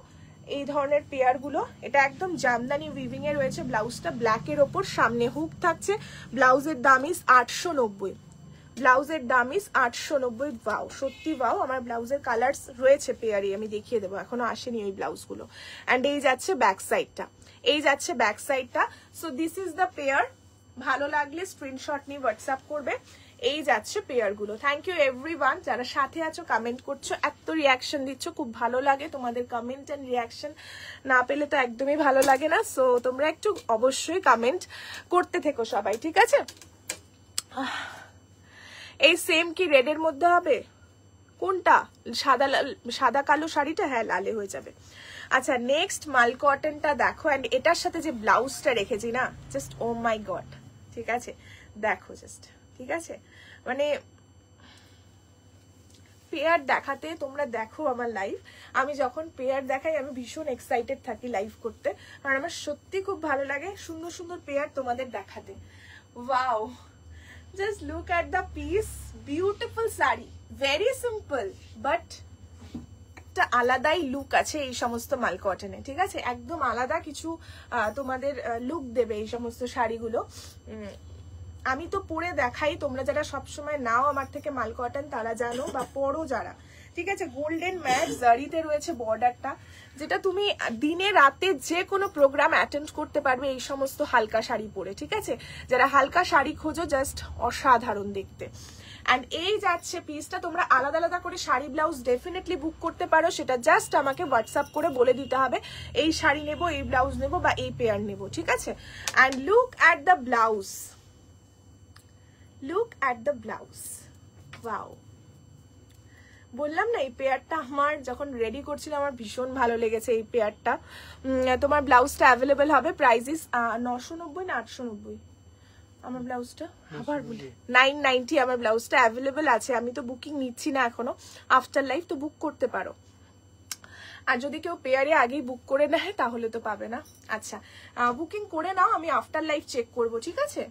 এই ধরনের পেয়ার গুলো। এটা একদম জামদানি উইভিং এ রয়েছে ব্লাউজটা, ব্ল্যাকের ওপর সামনে হুক থাকছে। ব্লাউজের দাম ইস 890, ব্লাউজের দাম ইস 890। ওয়াও, সত্যি ওয়াও। আমার ব্লাউজের কালার্স রয়েছে পেয়ারে, আমি দেখিয়ে দেবো, এখনো আসেনি ওই ব্লাউজগুলো। অ্যান্ড এই যাচ্ছে ব্যাক সাইডটা, এই যাচ্ছে ব্যাক সাইডটা। So this is the pair. ভালো লাগলে স্ক্রিনশট নিয়ে হোয়াটসঅ্যাপ করবে। এই যাচ্ছে পেয়ার গুলো। থ্যাংক ইউ এভরিওয়ান যারা সাথে আছো, কমেন্ট করছো, এত রিয়াকশন দিচ্ছ, খুব ভালো লাগে তোমাদের কমেন্ট এন্ড রিয়াকশন। না পেলে তো একদমই ভালো লাগে না। সো তোমরা একটু অবশ্যই কমেন্ট করতে থেকো সবাই, ঠিক আছে। এই সেম কি রেডের মধ্যে হবে? কোনটা? সাদা কালো শাড়িটা? হ্যাঁ, লালে হয়ে যাবে। আচ্ছা, নেক্সট মাল কটনটা দেখো, অ্যান্ড এটার সাথে যে ব্লাউজটা রেখেছি না, জাস্ট ও মাই গড, ঠিক আছে, দেখো জাস্ট, ঠিক আছে। মানে পেয়ার দেখাতে, তোমরা দেখো আমার লাইভ, আমি যখন পেয়ার দেখাই আমি ভীষণ এক্সাইটেড থাকি লাইভ করতে, আর আমার সত্যি খুব ভালো লাগে সুন্দর সুন্দর পেয়ার তোমাদের দেখাতে। Wow, just look at the piece, beautiful sari, very simple but একটা আলাদাই লুক আছে এই সমস্ত মাল কটনে, ঠিক আছে, একদম আলাদা কিছু তোমাদের লুক দেবে এই সমস্ত শাড়িগুলো। আমি তো পরে দেখাই, তোমরা যারা সবসময় নাও আমার থেকে মাল কটন তারা জানো, বা পরো যারা, ঠিক আছে। গোল্ডেন ম্যাট জারিতে রয়েছে বর্ডারটা, যেটা তুমি দিনে রাতে যে কোনো প্রোগ্রাম অ্যাটেন্ড করতে পারবে এই সমস্ত হালকা শাড়ি পরে, ঠিক আছে। যারা হালকা শাড়ি খোঁজো, জাস্ট অসাধারণ দেখতে। অ্যান্ড এই যাচ্ছে পিসটা। তোমরা আলাদা আলাদা করে শাড়ি ব্লাউজ ডেফিনেটলি বুক করতে পারো, সেটা জাস্ট আমাকে হোয়াটসঅ্যাপ করে বলে দিতে হবে এই শাড়ি নেবো, এই ব্লাউজ নেবো, বা এই পেয়ার নেবো, ঠিক আছে। And look at the blouse, look at the blouse, wow. বললাম না এই পেয়ারটা আমার যখন রেডি করছিলাম আমার ভীষণ ভালো লেগেছে এই পেয়ারটা। তোমার ব্লাউজটা অ্যাভেলেবেল হবে, প্রাইস 990 না 890? আমার ব্লাউজটা আবার বলি 990। আমার ব্লাউজটা অ্যাভেলেবেল আছে, আমি তো বুকিং নিচ্ছি না এখনো, আফটার লাইফ তো বুক করতে পারো। আর যদি কেউ পেয়ারে আগেই বুক করে নেয় তাহলে তো পাবে না। আচ্ছা, বুকিং করে নাও, আমি আফটার লাইফ চেক করব, ঠিক আছে।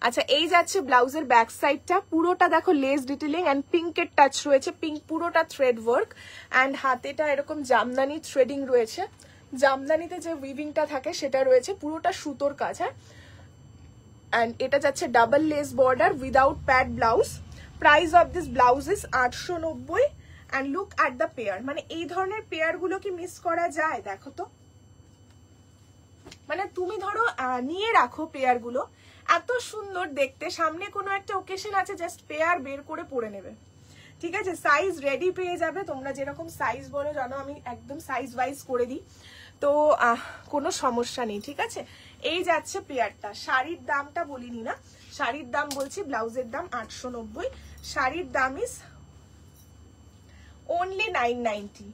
আচ্ছা, এই যাচ্ছে ব্লাউজের ব্যাক সাইডটা, পুরোটা দেখো লেস ডিটেলিং অ্যান্ড পিঙ্কের টাচ রয়েছে, পিঙ্ক পুরোটা থ্রেড ওয়ার্ক, অ্যান্ড হাতেটা এরকম জামদানি থ্রেডিং রয়েছে, জামদানিতে যে উইভিংটা থাকে সেটা রয়েছে, পুরোটা সুতোর কাজ, হ্যাঁ। অ্যান্ড এটা যাচ্ছে double less border without pad blouse. Price of this blouse is 890। And look at the pair, মানে এই ধরনের পেয়ার গুলো কি মিস করা যায়? দেখো তো, মানে তুমি ধরো নিয়ে রাখো পেয়ার গুলো, এত সুন্দর দেখতে, সামনে কোনো একটা ওকেশন আছে, জাস্ট পেয়ার বের করে পরে নেবে, ঠিক আছে। সাইজ রেডি পেয়ে যাবে, তোমরা যেরকম সাইজ বলো জানো আমি একদম সাইজ ওয়াইজ করে দিই, তো কোনো সমস্যা নেই, ঠিক আছে। এই যাচ্ছে পেয়ারটা। শাড়ির দামটা বলিনি না, শাড়ির দাম বলছি, ব্লাউজের দাম 890, শাড়ির দাম is only 990,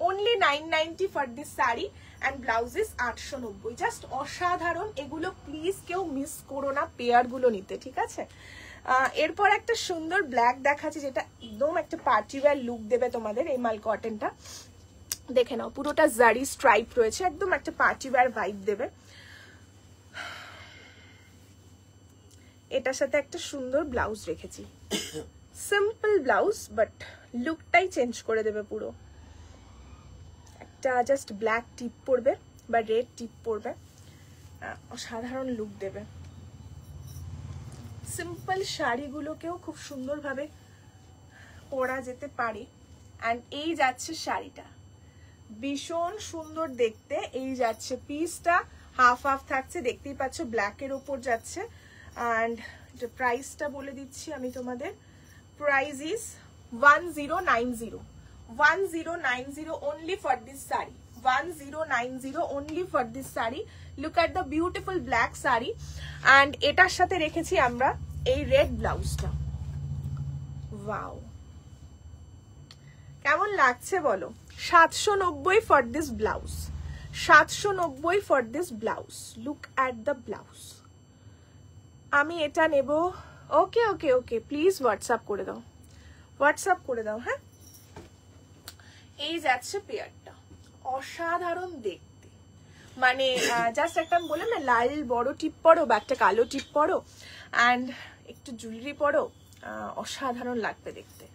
only 990 for this sari and blouse is 890। Just অসাধারণ, এগুলো প্লিজ কেউ মিস করো না পেয়ার গুলো নিতে, ঠিক আছে। এরপর একটা সুন্দর ব্ল্যাক দেখাচ্ছি, যেটা একদম একটা পার্টি ওয়্যার লুক দেবে তোমাদের। এই মাল কটনটা দেখে নাও, পুরোটা জারি স্ট্রাইপ রয়েছে, একদম একটা পার্টি ওয়্যার ভাইব দেবে। এটার সাথে একটা সুন্দর ব্লাউজ রেখেছি, সিম্পল ব্লাউজ বাট লুকটাই চেঞ্জ করে দেবে পুরো। একটা জাস্ট ব্ল্যাক টিপ পরবে বা রেড টিপ পরবে, অসাধারণ লুক দেবে। সিম্পল শাড়িগুলোকেও খুব সুন্দরভাবে পরা যেতে পারে। অ্যান্ড এই যাচ্ছে শাড়িটা, ভীষণ সুন্দর দেখতে। এই যাচ্ছে পিসটা, হাফ হাফ থাকছে, দেখতেই পাচ্ছ ব্ল্যাকের ওপর যাচ্ছে। অ্যান্ড প্রাইসটা বলে দিচ্ছি আমি তোমাদের, price is 1090, 1090 only for this saree, 1090 only for this saree। Look at the beautiful black saree। and এটার সাথে রেখেছি আমরা এই রেড ব্লাউজটা। ওয়াও, কেমন লাগছে বলো? 790 for this blouse, 790 for this blouse। Look at the blouse। আমি এটা নেব। ওকে ওকে ওকে, প্লিজ হোয়াটসঅ্যাপ করে দাও, হোয়াটসঅ্যাপ করে দাও। হ্যাঁ, এই যাচ্ছে পেয়ারটা, অসাধারণ দেখতে। মানে জাস্ট একটা আমি বললাম না, লাল বড় টিপ পরো বা একটা কালো টিপ পরো অ্যান্ড একটু জুয়েলারি পরো, অসাধারণ লাগবে দেখতে।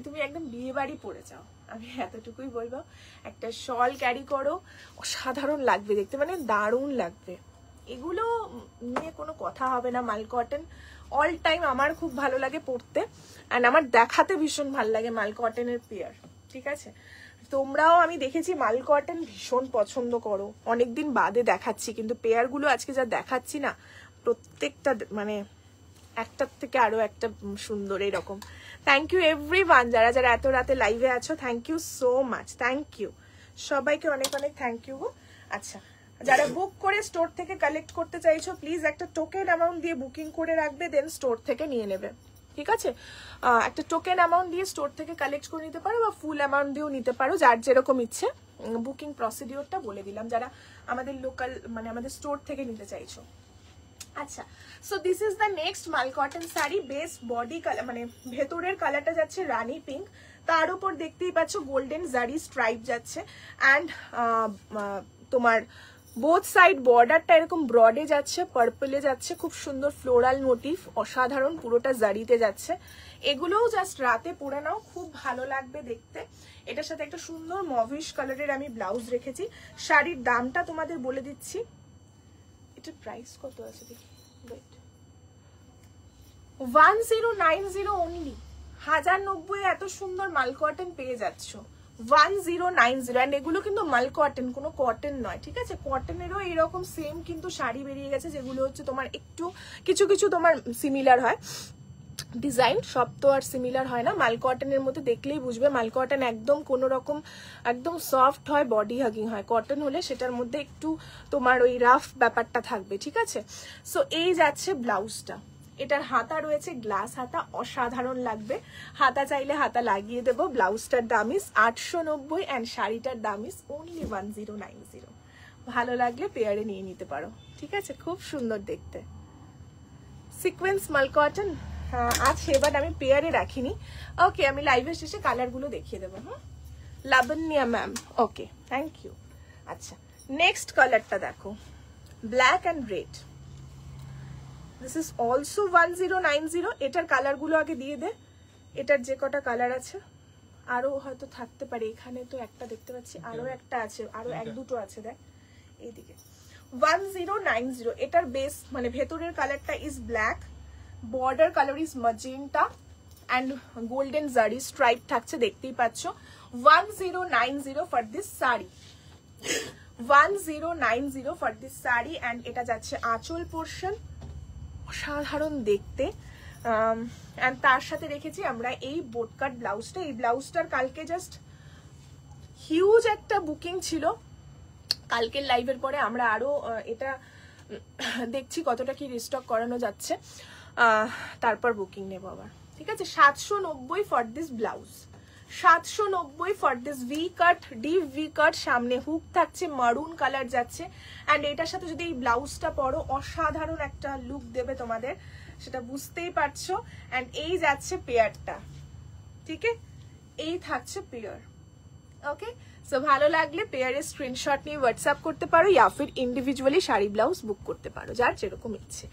তুমি একদম বিয়ে বাড়ি পরে যাও, আমি এতটুকুই বলবো। একটা শল ক্যারি করো, অসাধারণ লাগবে দেখতে, মানে দারুণ লাগবে। এগুলো নিয়ে কোনো কথা হবে না। মাল কটন অল টাইম আমার খুব ভালো লাগে পরতে, অ্যান্ড আমার দেখাতে ভীষণ ভালো লাগে মাল কটনের পেয়ার, ঠিক আছে। তোমরাও আমি দেখেছি মাল কটন ভীষণ পছন্দ করো, অনেকদিন বাদে দেখাচ্ছি, কিন্তু পেয়ারগুলো আজকে যা দেখাচ্ছি না, প্রত্যেকটা মানে একটার থেকে আরো একটা সুন্দর এরকম। থ্যাংক ইউ এভরিওয়ান, যারা যারা এত রাতে লাইভে আছো, thank you so much, thank you সবাইকে, অনেক অনেক থ্যাংক ইউ গো। আচ্ছা, যারা বুক করে স্টোর থেকে কালেক্ট করতে চাইছো, প্লিজ একটা টোকেন অ্যামাউন্ট দিয়ে বুকিং করে রাখবে, দেন স্টোর থেকে নিয়ে নেবে, ঠিক আছে। একটা টোকেন অ্যামাউন্ট দিয়ে স্টোর থেকে কালেক্ট করে নিতে পারো বা ফুল অ্যামাউন্ট দিয়েও নিতে পারো, যার যেরকম ইচ্ছে। বুকিং প্রসিডিওরটা বলে দিলাম, যারা আমাদের লোকাল মানে আমাদের স্টোর থেকে নিতে চাইছো। আচ্ছা, so this is the next মাল cotton sari. Base body colour মানে ভেতরের কালারটা যাচ্ছে রানি পিঙ্ক, তার উপর দেখতেই পাচ্ছ গোল্ডেন জারি স্ট্রাইপ যাচ্ছে। অ্যান্ড তোমার বোথ সাইড বর্ডারটা এরকম ব্রডে যাচ্ছে, পার্পলে যাচ্ছে, খুব সুন্দর ফ্লোরাল মোটিভ, অসাধারণ, পুরোটা জারিতে যাচ্ছে। এগুলোও জাস্ট রাতে পরে নাও, খুব ভালো লাগবে দেখতে। এটার সাথে একটা সুন্দর মভিশ কালারের আমি ব্লাউজ রেখেছি। শাড়ির দামটা তোমাদের বলে দিচ্ছি, এটার প্রাইস কত আছে দেখি, 1090 অনলি, 1090 এত সুন্দর মাল কটন পেয়ে যাচ্ছ, 1090। অ্যান্ড এগুলো কিন্তু মাল কটন, কোনো কটন নয়, ঠিক আছে। কটনেরও এরকম সেম কিন্তু শাড়ি বেরিয়ে গেছে, যেগুলো হচ্ছে তোমার একটু কিছু কিছু তোমার সিমিলার হয় ডিজাইন, সব তো আর সিমিলার হয় না। মাল কটনের মধ্যে দেখলেই বুঝবে, মাল কটন একদম কোনো রকম একদম সফট হয়, বডি হাগিং হয়। কটন হলে সেটার মধ্যে একটু তোমার ওই রাফ ব্যাপারটা থাকবে, ঠিক আছে। সো এই যাচ্ছে ব্লাউজটা, এটার হাতা রয়েছে গ্লাস হাতা, অসাধারণ লাগবে। হাতা চাইলে হাতা লাগিয়ে দেবো। ব্লাউজটার দাম ইস 890 অ্যান্ড শাড়িটার দাম ইস অনলি 1090। ভালো লাগলে পেয়ারে নিয়ে নিতে পারো, ঠিক আছে। খুব সুন্দর দেখতে, সিকোয়েন্স মাল কটন আছে, বাট আমি পেয়ারে রাখিনি। ওকে, আমি লাইভের শেষে কালারগুলো দেখিয়ে দেবো। হ্যাঁ, Labanya ma'am, okay, thank you. আচ্ছা, নেক্সট কালারটা দেখো, black and red. This is also 1090। এটার কালারগুলো আগে দিয়ে দে, এটার যে কটা কালার আছে, আরো হয়তো থাকতে পারে। এখানে তো একটা দেখতে পাচ্ছি, আরো একটা আছে, আরো এক দুটো আছে, দেখ এইদিকে। 1090। এটার বেস মানে ভেতরের কালারটা is black, border colour is magenta and golden জারি স্ট্রাইপ থাকছে, দেখতেই পাচ্ছ। 1090 for this sari, 1090 for this sari. And এটা যাচ্ছে আঁচল পোর্শন, অসাধারণ দেখতে। অ্যান্ড তার সাথে রেখেছি আমরা এই বোটকাট ব্লাউজটা। এই ব্লাউজটার কালকে জাস্ট হিউজ একটা বুকিং ছিল, কালকের লাইভের পরে আমরা আরো এটা দেখছি কতটা কি রিস্টক করানো যাচ্ছে, তারপর বুকিং নেব আবার। ঠিক আছে, 790 for this blouse, 790 for this V cut, deep V কাট, সামনে হুক থাকছে, মারুন কালার যাচ্ছে। অ্যান্ড এটার সাথে যদি এই ব্লাউজটা পরো অসাধারণ একটা লুক দেবে তোমাদের, সেটা বুঝতেই পারছো। অ্যান্ড এই যাচ্ছে পেয়ারটা, ঠিক আছে, এই থাকছে পেয়ার। ওকে, সো ভালো লাগলে পেয়ারের স্ক্রিনশট নিয়ে হোয়াটসঅ্যাপ করতে পারো, ইয়া ফির ইন্ডিভিজুয়ালি শাড়ি ব্লাউজ বুক করতে পারো, যার যেরকম ইচ্ছে।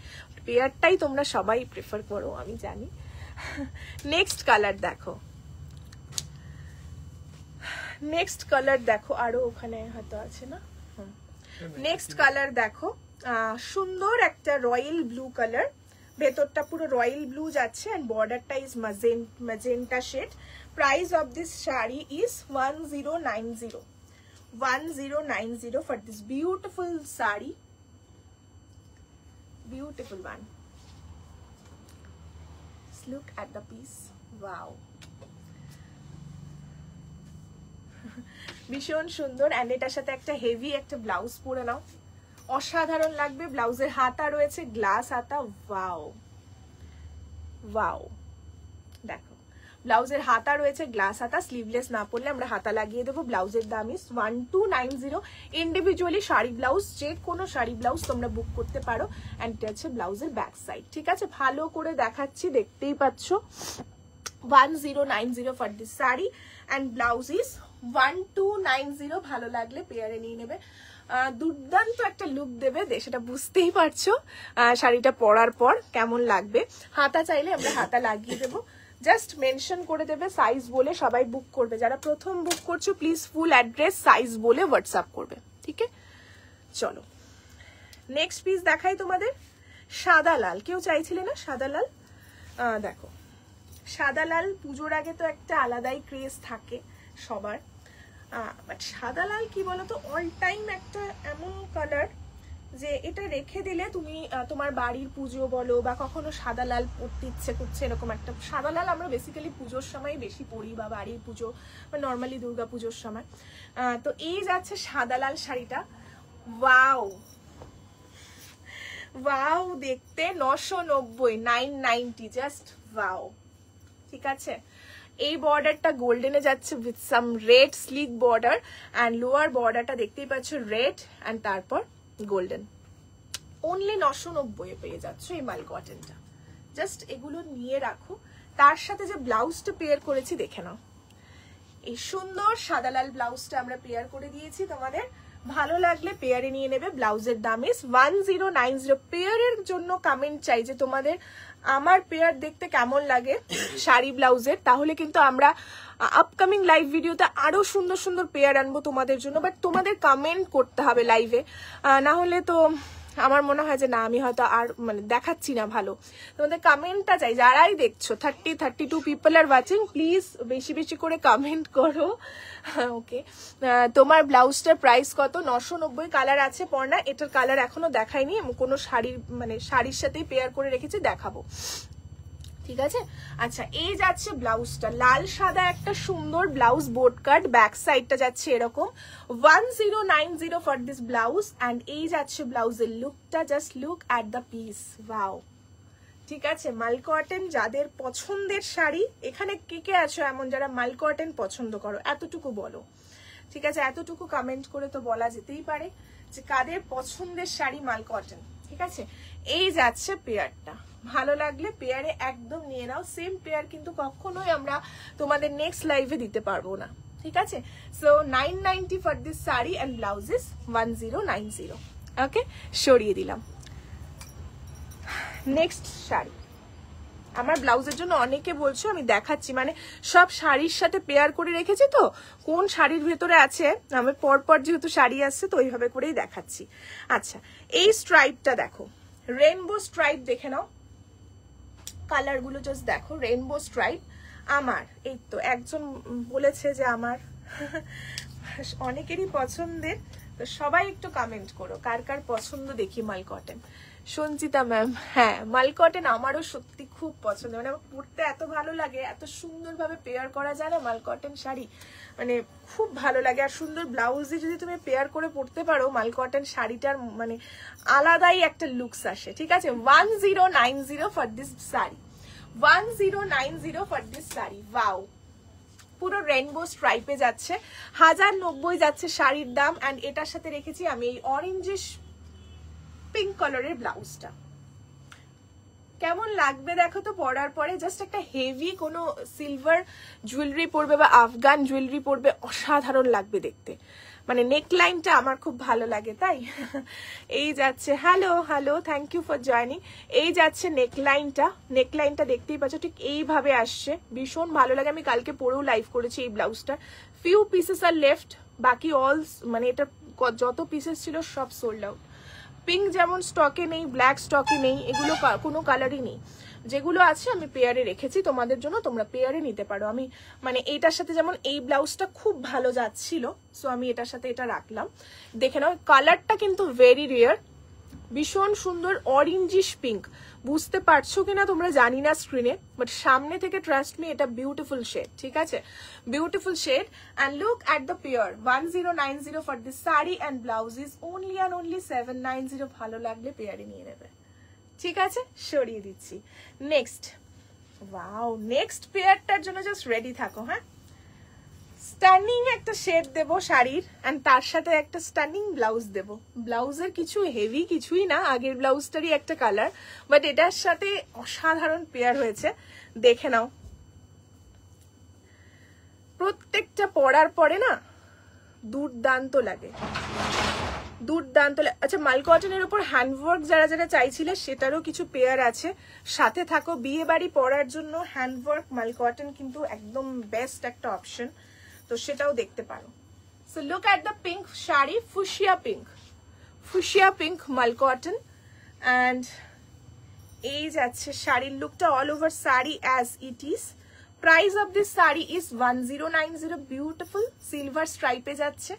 পেয়ারটাই তোমরা সবাই প্রেফার করো, আমি জানি। নেক্সট কালার দেখো, নেক্সট কালার দেখো, আরো ওখানে হয়তো আছে না। নেক্সট কালার দেখো, সুন্দর একটা রয়্যাল ব্লু কালার, ভেতরটা পুরো রয়্যাল ব্লু যাচ্ছে অ্যান্ড বর্ডারটা is magenta shade. Price of this sari is 1090, 1090 for this beautiful sari, beautiful one. Just look at the piece, wow. ভীষণ সুন্দর। অ্যান্ড এটার সাথে একটা হেভি একটা ব্লাউজ পরে নাও, অসাধারণ লাগবে। ব্লাউজের হাতা রয়েছে গ্লাস হাতা, ওয়াও ওয়াও। দেখো ব্লাউজের হাতা রয়েছে গ্লাস হাতা, স্লিভলেস না পরলে আমরা হাতা লাগিয়ে দেবো। ব্লাউজের দাম ইস 1290। ইন্ডিভিজুয়ালি শাড়ি ব্লাউজ, যে কোনো শাড়ি ব্লাউজ তোমরা বুক করতে পারো। অ্যান্ড এটা হচ্ছে ব্লাউজের ব্যাক সাইড। ঠিক আছে, ভালো করে দেখাচ্ছি, দেখতেই পাচ্ছ। 1090 for this sari and blouse is 1290। ভালো লাগলে পেয়ারে নিয়ে নেবে, দুর্দান্ত একটা লুক দেবে, সেটা বুঝতেই পারছো শাড়িটা পরার পর কেমন লাগবে। হাতা চাইলে আমরা হাতা লাগিয়ে দেবো, জাস্ট মেনশন করে দেবে সাইজ বলে, সবাই বুক করবে। যারা প্রথম বুক করছো প্লিজ ফুল অ্যাড্রেস সাইজ বলে হোয়াটসঅ্যাপ করবে, ঠিক আছে। চলো নেক্সট পিস দেখাই তোমাদের, সাদা লাল। কেউ চাইছিলে না সাদা লাল? দেখো সাদা লাল পুজোর আগে তো একটা আলাদাই ক্রেজ থাকে সবার, বাট সাদা লাল কি বলতো, অল টাইম একটা এমন কালার যে এটা রেখে দিলে তুমি তোমার বাড়ির পুজো বলো বা কখনো সাদা লাল পরতে ইচ্ছে করছে, এরকম একটা সাদা লাল আমরা বেসিক্যালি পুজোর সময় বেশি পরি, বা বাড়ির পুজো বা নর্মালি দুর্গা পুজোর সময়। তো এই যাচ্ছে সাদা লাল শাড়িটা, ওয়াও ওয়াও দেখতে, 990, 990, জাস্ট ওয়াও। ঠিক আছে, এই বর্ডারটা গোল্ডেনে যাচ্ছে with some red slick border, and lower বর্ডারটা দেখতেই পাচ্ছ রেড অ্যান্ড তারপর গোল্ডেন। অনলি 990 পেয়ে যাচ্ছ এই মাল কটনটা। জাস্ট এগুলো নিয়ে রাখো, তার সাথে যে ব্লাউজটা পেয়ার করেছি দেখে নাও। এই সুন্দর সাদা লাল ব্লাউজটা আমরা পেয়ার করে দিয়েছি তোমাদের, ভালো লাগলে পেয়ারে নিয়ে নেবে। ব্লাউজের দাম ইস 1090। পেয়ারের জন্য কমেন্ট চাই যে তোমাদের আমার পেয়ার দেখতে কেমন লাগে শাড়ি ব্লাউজের, তাহলে কিন্তু আমরা আপকামিং লাইভ ভিডিওতে আরো সুন্দর সুন্দর পেয়ার আনবো তোমাদের জন্য। বাট তোমাদের কমেন্ট করতে হবে লাইভে, না হলে তো আমার মনে হয় যে না, আমি হয়তো আর মানে দেখাচ্ছি না ভালো। তোমাদের কমেন্টটা চাই, যারাই দেখছো 32 পিপল আর ওয়াচিং, প্লিজ বেশি বেশি করে কমেন্ট করো। ওকে, তোমার ব্লাউজটার প্রাইস কত? 990। কালার আছে পর্ণা, এটার কালার এখনো দেখাইনি, কোনো শাড়ির মানে শাড়ির সাথেই পেয়ার করে রেখেছি, দেখাবো। ঠিক আছে, আচ্ছা এই যাচ্ছে ব্লাউজটা, লাল সাদা একটা সুন্দর ব্লাউজ, বোর্ড কাট, ব্যাক সাইডটা যাচ্ছে এরকম। 1090 ফর দিস ব্লাউজ। অ্যান্ড এই যাচ্ছে ব্লাউজের লুকটা, just look at the piece, wow. ঠিক আছে, মাল কটন যাদের পছন্দের শাড়ি, এখানে কে কে আছো এমন যারা মাল কটন পছন্দ করো, এতটুকু বলো। ঠিক আছে, এতটুকু কমেন্ট করে তো বলা যেতেই পারে যে কাদের পছন্দের শাড়ি মাল কটন। ঠিক আছে, এই যাচ্ছে পেয়ারটা, ভালো লাগলে পেয়ারে একদম নিয়ে নাও। সেম পেয়ার কিন্তু কখনোই আমরা তোমাদের নেক্সট লাইভে দিতে পারবো না। ঠিক আছে, so 990 for this sari and blouses 1090। ওকে, সরিয়ে দিলাম। নেক্সট শাড়ি, আমার ব্লাউজের জন্য অনেকে বলছো, আমি দেখাচ্ছি, মানে সব শাড়ির সাথে পেয়ার করে রেখেছি, তো কোন শাড়ির ভেতরে আছে আমার পরপর যেহেতু শাড়ি আসছে তো ওইভাবে করেই দেখাচ্ছি। আচ্ছা, এই স্ট্রাইপটা দেখো, রেনবো স্ট্রাইপ, দেখে নাও কালার গুলো, জাস্ট দেখো রেনবো স্ট্রাইপ। আমার এই তো একজন বলেছে যে আমার অনেকেরই পছন্দের, তো সবাই একটু কমেন্ট করো কার কার পছন্দ দেখি মাল কটন। সঞ্চিতা ম্যাম, হ্যাঁ মাল কটন আমারও সত্যি খুব পছন্দ, মানে আমার পরতে এত ভালো লাগে, এত সুন্দরভাবে পেয়ার করা যায় না মাল কটন শাড়ি, মানে খুব ভালো লাগে। আর সুন্দর ব্লাউজে যদি তুমি পেয়ার করে পরতে পারো মাল কটন শাড়িটার মানে আলাদাই একটা লুকস আসে। ঠিক আছে, 1090 for this sari, 1090 for this sari. Wow, পুরো রেইনবো স্ট্রাইপে যাচ্ছে, 1090 যাচ্ছে শাড়ির দাম। অ্যান্ড এটার সাথে রেখেছি আমি এই অরেঞ্জিশ পিঙ্ক কালারের ব্লাউজটা। কেমন লাগবে দেখো তো পরার পরে, জাস্ট একটা হেভি কোনো সিলভার জুয়েলারি পরবে বা আফগান জুয়েলারি পরবে, অসাধারণ লাগবে দেখতে। মানে নেকলাইনটা আমার খুব ভালো লাগে তাই। এই যাচ্ছে, hello hello, thank you for joining. এই যাচ্ছে নেকলাইনটা, নেকলাইনটা দেখতেই পাচ্ছ ঠিক এইভাবে আসছে, ভীষণ ভালো লাগে। আমি কালকে পরেও লাইভ করেছি এই ব্লাউজটা। ফিউ পিসেস আর লেফট, বাকি অল মানে এটা যত পিসেস ছিল সব সোল্ড আউট। পিঙ্ক যেমন স্টকে নেই, ব্ল্যাক স্টকে নেই, এগুলো কোনো কালারই নেই। যেগুলো আছে আমি পেয়ারে রেখেছি তোমাদের জন্য, তোমরা পেয়ারে নিতে পারো। আমি মানে এইটার সাথে যেমন এই ব্লাউজটা খুব ভালো যাচ্ছিল, সো আমি এটার সাথে এটা রাখলাম। দেখে নাও কালারটা কিন্তু ভেরি রেয়ার, ভীষণ সুন্দর অরেঞ্জিশ পিঙ্ক। বুঝতে পারছো কিনা তোমরা জানি না স্ক্রিনে, বাট সামনে থেকে ট্রাস্ট মি এটা বিউটিফুল শেড। ঠিক আছে, beautiful shade. And look at the pair, 1090 for this sari and blouse is only and only 790। ভালো লাগলে পেয়ারে নিয়ে নেবে। ঠিক আছে, সরিয়ে দিচ্ছি। নেক্সট, ওয়াও, নেক্সট পেয়ারটার জন্য জাস্ট রেডি থাকো। হ্যাঁ, স্টানিং একটা শেড দেবো শাড়ির, অ্যান্ড তার সাথে একটা স্টানিং ব্লাউজ দেবো। ব্লাউজের কিছু হেভি কিছুই না, আগের ব্লাউজটারই একটা কালার, বাট এটার সাথে অসাধারণ পেয়ার হয়েছে। দেখে নাও, প্রত্যেকটা পরার পরে না দুর্দান্ত লাগে, দুর্দান্ত। আচ্ছা, মাল কটনের উপর হ্যান্ডওয়ার্ক যারা যারা চাইছিলে সেটারও কিছু পেয়ার আছে, সাথে থাকো। বিয়ে বাড়ি পরার জন্য হ্যান্ডওয়ার্ক মাল কটন কিন্তু একদম বেস্ট একটা অপশন, তো সেটাও দেখতে পারো। So look at the pink sari, fuchsia pink, fuchsia pink মাল কটন। অ্যান্ড এই যাচ্ছে শাড়ির লুকটা, all over sari as it is. Price of this sari is 1090। Beautiful silver স্ট্রাইপে যাচ্ছে,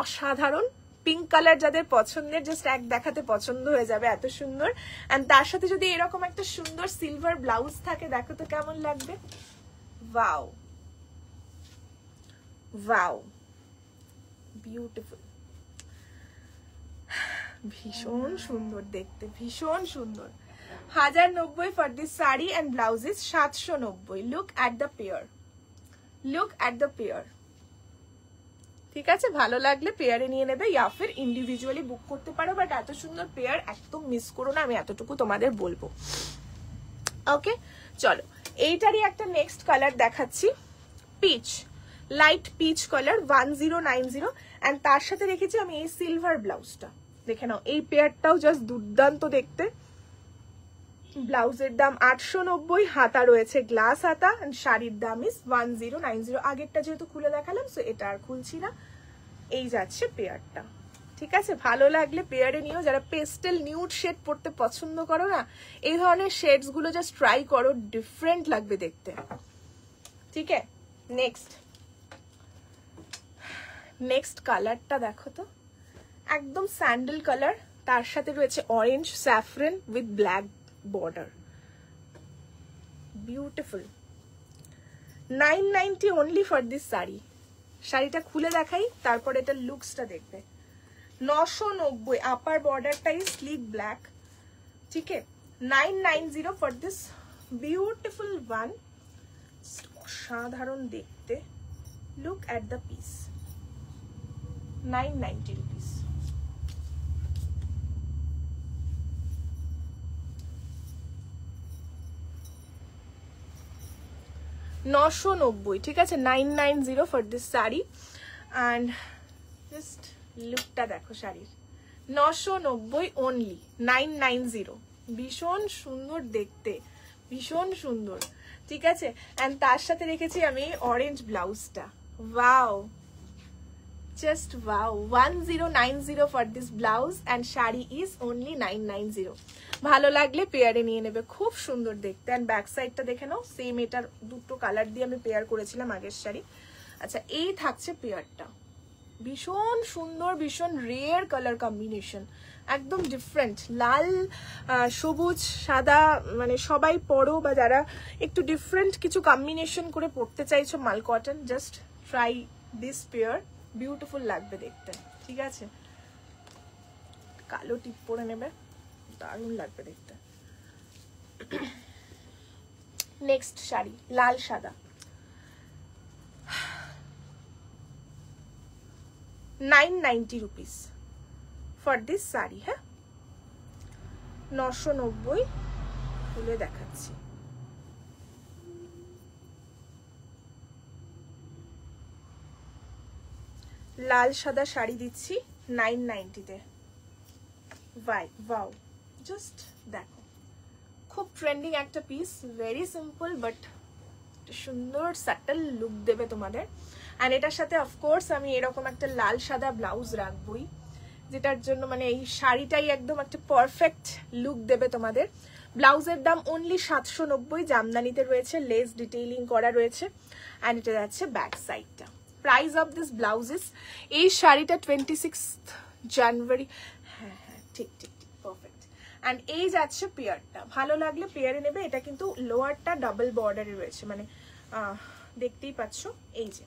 অসাধারণ। পিঙ্ক কালার যাদের পছন্দের, জাস্ট এক দেখাতে পছন্দ হয়ে যাবে, এত সুন্দর। অ্যান্ড তার সাথে যদি এরকম একটা সুন্দর সিলভার ব্লাউজ থাকে, দেখো তো কেমন লাগবে। ওয়াও ওয়াও, বিউটিফুল, ভীষণ সুন্দর দেখতে, ভীষণ সুন্দর। 1090 for this sari and blouse is 790। Look at the pair, look at the pair. ঠিক আছে, ভালো লাগলে পেয়ারে নিয়ে নেবে, ইয়া ফির ইন্ডিভিজুয়ালি বুক করতে পারো, বাট এত সুন্দর পেয়ার একদম মিস করো না, আমি এতটুকু তোমাদের বলবো। ওকে, চলো এইটারই একটা নেক্সট কালার দেখাচ্ছি, peach, light peach colour, 1090। And তার সাথে রেখেছি আমি এই সিলভার ব্লাউজটা। দেখে নাও, এই পেয়ারটাও জাস্ট দুর্দান্ত দেখতে। ব্লাউজের দাম 890, হাতা রয়েছে গ্লাস হাতা, শাড়ির দাম ইস 1090। আগেরটা যেহেতু খুলে দেখালাম, সো এটা আর খুলছি না। এই যাচ্ছে পেয়ারটা। ঠিক আছে, ভালো লাগলে পেয়ারে নিও। যারা পেস্টেল নিউড শেড পরতে পছন্দ করো না, এই ধরনের শেডস গুলো জাস্ট ট্রাই করো, ডিফারেন্ট লাগবে দেখতে। ঠিক আছে, নেক্সট, নেক্সট কালারটা দেখো তো, একদম স্যান্ডেল কালার, তার সাথে রয়েছে orange saffron with black border, beautiful. 990 only for this sari. শাড়িটা খুলে দেখাই, তারপর এটা লুকসটা দেখবে। 990, আপার বর্ডারটাই স্লিক ব্ল্যাক। ঠিক আছে, 990 ফর দিস বিউটিফুল ওয়ান, অসাধারণ দেখতে। Look at the piece, 990 rupees. $990, ঠিক আছে, 990 for this sari. And just লুকটা দেখো শাড়ির, 990 অনলি, 990, ভীষণ সুন্দর দেখতে, ভীষণ সুন্দর। ঠিক আছে, অ্যান্ড তার সাথে রেখেছি আমি অরেঞ্জ ব্লাউজটা। Wow, just wow, 1090 for this blouse and sari is only 990। ভালো লাগলে পেয়ারে নিয়ে নেবে, খুব সুন্দর দেখতে। অ্যান্ড ব্যাক সাইডটা দেখে নাও, সেম এটার দুটো কালার দিয়ে আমি পেয়ার করেছিলাম আগের শাড়ি। আচ্ছা, এই থাকছে পেয়ারটা, ভীষণ সুন্দর, ভীষণ রেয়ার কালার কম্বিনেশন, একদম ডিফারেন্ট। লাল সবুজ সাদা, মানে সবাই পরো বা যারা একটু ডিফারেন্ট কিছু কম্বিনেশন করে পরতে চাইছো মাল cotton, just try this pair, beautiful লাগবে দেখতে। ঠিক আছে, কালো টিপ পরে নেবে, দারুণ লাগবে দেখতে। নেক্সট শাড়ি লাল সাদা, 990 rupees for this শাড়ি। হ্যাঁ, 990 খুলে দেখাচ্ছি। লাল সাদা শাড়ি দিচ্ছি 990-তে। ওয়াও, জাস্ট দেখো, খুব ট্রেন্ডিং একটা পিস, ভেরি সিম্পল বাট সুন্দর সাটল লুক দেবে তোমাদের। অ্যান্ড এটার সাথে অফকোর্স আমি এরকম একটা লাল সাদা ব্লাউজ রাখবই, যেটার জন্য মানে এই শাড়িটাই একদম একটা পারফেক্ট লুক দেবে তোমাদের। ব্লাউজের দাম অনলি 790, জামদানিতে রয়েছে, লেস ডিটেইলিং করা রয়েছে। অ্যান্ড এটা যাচ্ছে ব্যাক সাইডটা। প্রাইস অফ দিস ব্লাউজেস, এই শাড়িটা 26 জানুয়ারি, হ্যাঁ হ্যাঁ ঠিক ঠিক ঠিক পারফেক্ট। অ্যান্ড এই যাচ্ছে পেয়ারটা, ভালো লাগলে পেয়ারে নেবে। এটা কিন্তু লোয়ারটা ডাবল বর্ডারে রয়েছে, মানে দেখতেই পাচ্ছ, এই যে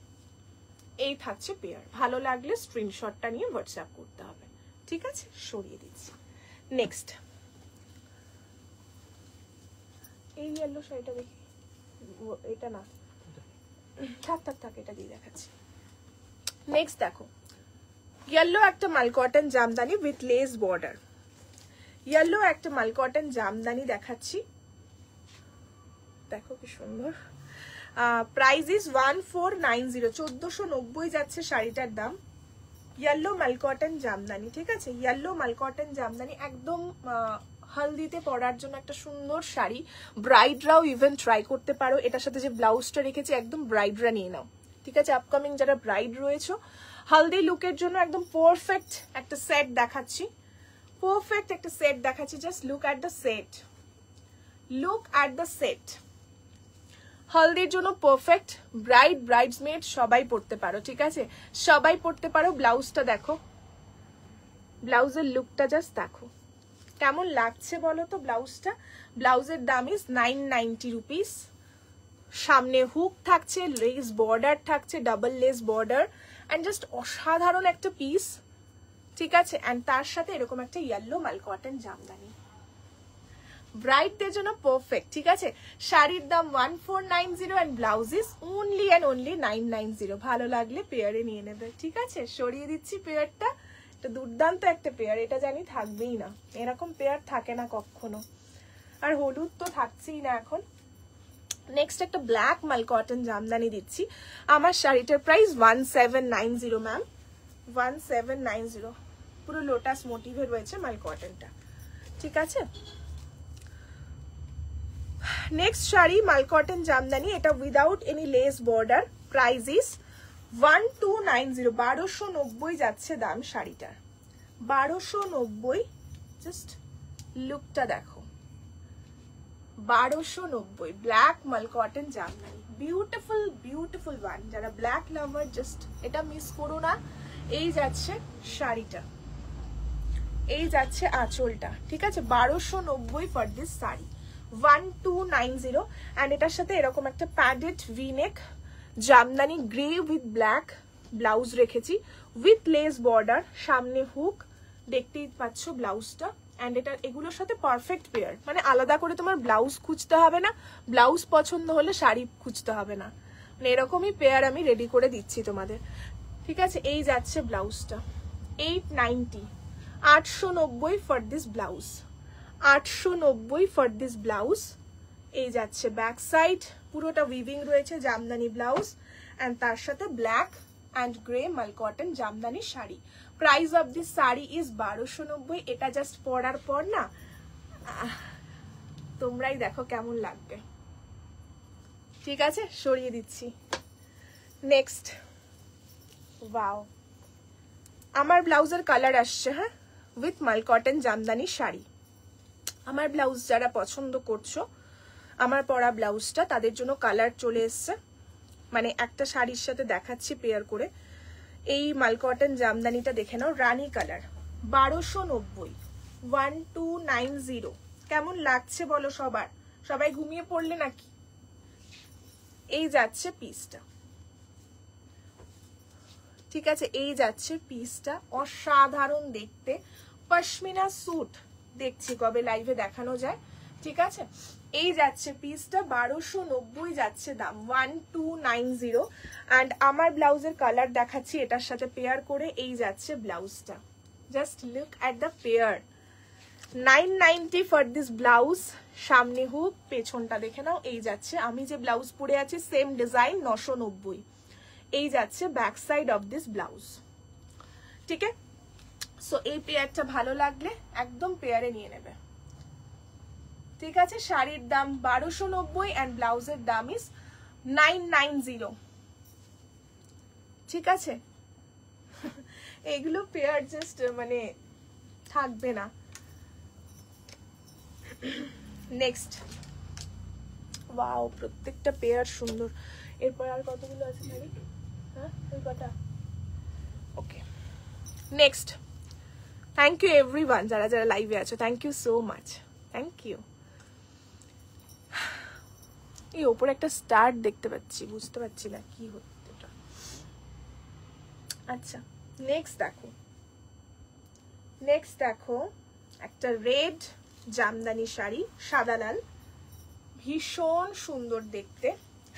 এই থাকছে পেয়ার। ভালো লাগলে স্ক্রিনশটটা নিয়ে হোয়াটসঅ্যাপ করতে হবে। ঠিক আছে, সরিয়ে দিচ্ছি। নেক্সট এই ইয়েলো শাড়িটা দেখি, এটা না, থাক থাক থাক, এটা দিয়ে দেখাচ্ছি। নেক্সট দেখো, ইয়েলো একটা মাল cotton Jamdani with less border. Yellow একটা মাল কটন জামদানি দেখাচ্ছি, দেখো কি সুন্দর। প্রাইস ইজ 1490, 1490 যাচ্ছে শাড়িটার দাম। ইয়েলো মাল কটন জামদানি, ঠিক আছে, ইয়েলো মাল কটন জামদানি, একদম হলদিতে পরার জন্য একটা সুন্দর শাড়ি। ব্রাইডরাও ইভেন ট্রাই করতে পারো। এটার সাথে যে ব্লাউজটা রেখেছি একদম ব্রাইডরা নিয়ে নাও। ঠিক আছে, আপকামিং যারা ব্রাইড রয়েছে, হলদি লুকের জন্য একদম পারফেক্ট একটা সেট দেখাচ্ছি, পারফেক্ট একটা সেট দেখাচ্ছি। Just look at the set, look at the set. হলদির জন্য পারফেক্ট, ব্রাইডসমেড সবাই পড়তে পারো। ঠিক আছে, সবাই পড়তে পারো। ব্লাউজটা দেখো, ব্লাউজের লুকটা জাস্ট দেখো কেমন লাগছে বলো তো ব্লাউজটা। ব্লাউজের দাম ইজ 990 রুপিস। সামনে হুক থাকছে, লেস বর্ডার থাকছে, double less border, and just অসাধারণ একটা পিস। ঠিক আছে, অ্যান্ড তার সাথে এরকম একটা ইয়েলো মাল কটন জামদানি, ব্রাইডদের জন্য পারফেক্ট। ঠিক আছে, শাড়ির দাম 1490 and blouse is only and only 990। ভালো লাগলে পেয়ারে নিয়ে নেবে। ঠিক আছে, সরিয়ে দিচ্ছি পেয়ারটা। এটা দুর্দান্ত একটা পেয়ার, এটা জানি থাকবেই না, এরকম পেয়ার থাকে না কখনো। আর হলুদ তো থাকছেই না এখন। নেক্সট একটা ব্ল্যাক মাল কটন জামদানি দিচ্ছি। আমার শাড়িটার প্রাইস 1790 ম্যাম, 1790। পুরো লোটাস মোটিভে রয়েছে মাল কটনটা। ঠিক আছে, নেক্সট শাড়ি মাল কটন জামদানি, এটা without any less border. Price is 1290, 1290 যাচ্ছে দাম শাড়িটার, 1290। জাস্ট লুকটা দেখো, 1290, ব্ল্যাক মাল cotton Jamdani, beautiful beautiful one. যারা ব্ল্যাক লাভার জাস্ট এটা মিস করো না। এই যাচ্ছে শাড়িটা, এই যাচ্ছে আঁচলটা। ঠিক আছে, 1290 ফর দিস শাড়ি, 1290। অ্যান্ড এটার সাথে এরকম একটা padded V-neck Jamdani grey with black blouse রেখেছি, উইথ লেস বর্ডার, সামনে হুক, দেখতেই পাচ্ছ ব্লাউজটা। অ্যান্ড এটা এগুলোর সাথে পারফেক্ট পেয়ার, মানে আলাদা করে তোমার ব্লাউজ খুঁজতে হবে না, ব্লাউজ পছন্দ হলে শাড়ি খুঁজতে হবে না, মানে এরকমই পেয়ার আমি রেডি করে দিচ্ছি তোমাদের। ঠিক আছে, এই যাচ্ছে ব্লাউজটা, 890, 890 for this blouse, 890 for this blouse. এই যাচ্ছে ব্যাক সাইড, পুরোটা উইভিং রয়েছে, জামদানি ব্লাউজ, অ্যান্ড তার সাথে ব্ল্যাক অ্যান্ড গ্রে মাল cotton Jamdani sari. Price of this sari is 1290। এটা জাস্ট পরার পর না তোমরাই দেখো কেমন লাগবে। ঠিক আছে, সরিয়ে দিচ্ছি। নেক্সট, ওয়াও, আমার ব্লাউজের কালার আসছে, হ্যাঁ, উইথ মাল কটন জামদানি শাড়ি। আমার ব্লাউজ যারা পছন্দ করছো, আমার পরা ব্লাউজটা, তাদের জন্য কালার চলে এসছে, মানে একটা শাড়ির সাথে দেখাচ্ছি পেয়ার করে। এই মাল কটন জামদানিটা দেখে নাও, রানী কালার, 1290, 1290। কেমন লাগছে বলো সবার? সবাই ঘুমিয়ে পড়লে নাকি? এই যাচ্ছে পিসটা, ঠিক আছে, এই যাচ্ছে পিসটা, অসাধারণ দেখতে। পশমিনা স্যুট দেখছি কবে লাইভে দেখানো যায়, ঠিক আছে। এই যাচ্ছে পিসটা, 1290 যাচ্ছে দাম, 1290। অ্যান্ড আমার ব্লাউজের কালার দেখাচ্ছি এটার সাথে পেয়ার করে। এই যাচ্ছে ব্লাউজটা, just look at the pair. 990 for this blouse. সামনে হুক, পেছনটা দেখে নাও। এই যাচ্ছে, আমি যে ব্লাউজ পরে আছি সেম ডিজাইন, 990। এই যাচ্ছে back side of this blouse, ঠিক আছে। সো এই পেয়ারটা ভালো লাগলে একদম পেয়ারে নিয়ে নেবে, ঠিক আছে। শাড়ির দাম 1290 অ্যান্ড ব্লাউজের দাম ইজ 990, ঠিক আছে। এগুলো পেয়ার জাস্ট মানে থাকবে না। নেক্সট, ওয়াও, প্রত্যেকটা পেয়ার সুন্দর। এরপর আর কতগুলো আছে শাড়ি? হ্যাঁ, ওই কটা। Okay, next. Thank you everyone, যারা যারা লাইভে আছো, thank you so much, thank you. এই ওপরে একটা স্টার দেখতে পাচ্ছি, বুঝতে পারছি না কি হচ্ছে এটা। আচ্ছা, নেক্সট দেখো, নেক্সট দেখো একটা রেড জামদানি শাড়ি, সাদা লাল, ভীষণ সুন্দর দেখতে।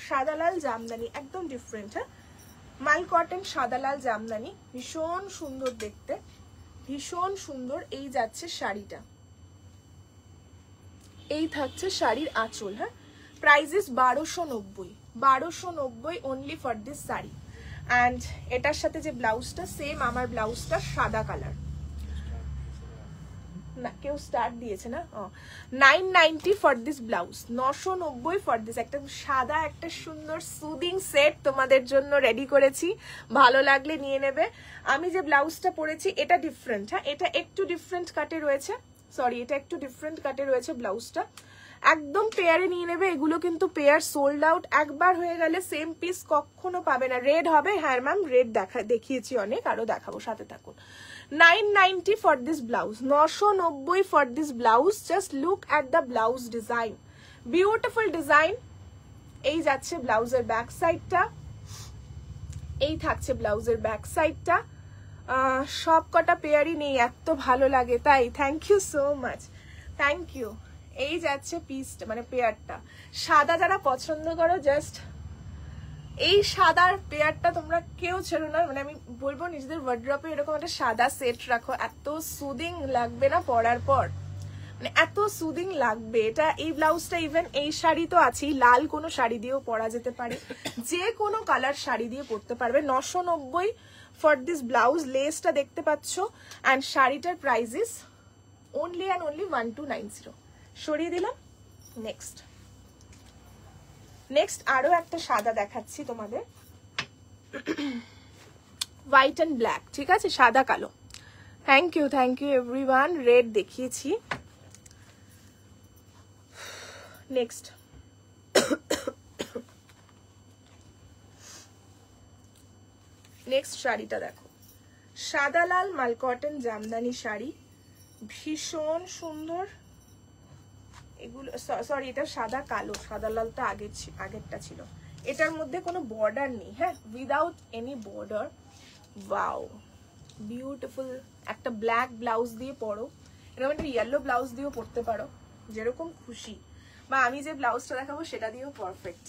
সাদা লাল জামদানি, একদম ডিফারেন্ট। হ্যাঁ, মাল কটন সাদা লাল জামদানি, ভীষণ সুন্দর দেখতে, ভীষণ সুন্দর। এই যাচ্ছে শাড়িটা, এই থাকছে শাড়ির আঁচল। হ্যাঁ, price is 1290, 1290 only for this sari. And এটার সাথে যে ব্লাউজটা, সেম আমার ব্লাউজটা সাদা কালার। না, কেউ স্টার্ট দিয়েছে না। 990 for this blouse, 990 for this. একটা সাদা একটা সুন্দর সুদিং সেট তোমাদের জন্য রেডি করেছি, ভালো লাগলে নিয়ে নেবে। আমি যে ব্লাউজটা পরেছি এটা ডিফারেন্ট। হ্যাঁ, এটা একটু ডিফারেন্ট কাটে রয়েছে, সরি, এটা একটু ডিফারেন্ট কাটে রয়েছে ব্লাউজটা। একদম পেয়ারে নিয়ে নেবে, এগুলো কিন্তু পেয়ার সোল্ড আউট। একবার হয়ে গেলে সেম পিস কখনো পাবে না। রেড হবে, হ্যাঁ ম্যাম, রেড দেখিয়েছি অনেক, আরো দেখাবো, সাথে থাকুন। 990 for this blouse, 990 for this blouse. Just look at the blouse design, beautiful design. এই যাচ্ছে ব্লাউজের ব্যাক সাইডটা, এই থাকছে ব্লাউজের ব্যাক সাইডটা। সব কটা পেয়ারই নেই, এত ভালো লাগে তাই। Thank you so much, thank you. এই যাচ্ছে পিসটা, মানে পেয়ারটা। সাদা যারা পছন্দ করো, জাস্ট এই সাদার পেয়ারটা তোমরা কেউ ছেড়ো না। মানে আমি বলবো নিজেদের ওয়ার্ড্রপে এরকম একটা সাদা সেট রাখো, এত সুদিং লাগবে না পরার পর, মানে এত সুদিং লাগবে এটা। এই ব্লাউজটা, ইভেন এই শাড়ি তো আছেই, লাল কোনো শাড়ি দিয়েও পরা যেতে পারে, যে কোনো কালার শাড়ি দিয়ে পরতে পারবে। 990 ফর দিস ব্লাউজ। লেসটা দেখতে পাচ্ছ, অ্যান্ড শাড়িটার price is only and only 1290। সরিয়ে দিলাম। নেক্সট, নেক্সট আরো একটা সাদা দেখাচ্ছি তোমাদের, হোয়াইট অ্যান্ড ব্ল্যাক, ঠিক আছে, সাদা কালো। Thank you everyone. রেড দেখিয়েছি। নেক্সট, নেক্সট শাড়িটা দেখো, সাদা লাল মাল কটন জামদানি শাড়ি, ভীষণ সুন্দর। এগুলো সরি, এটা সাদা কালো, সাদা লালটা আগেরটা ছিল। এটার মধ্যে কোনো বর্ডার নেই, হ্যাঁ, without any border. Wow, beautiful. একটা ব্ল্যাক ব্লাউজ দিয়ে পরো, এরকম একটা ইয়েলো ব্লাউজ দিয়েও পরতে পারো, যেরকম খুশি। বা আমি যে ব্লাউজটা দেখাবো সেটা দিয়েও পারফেক্ট,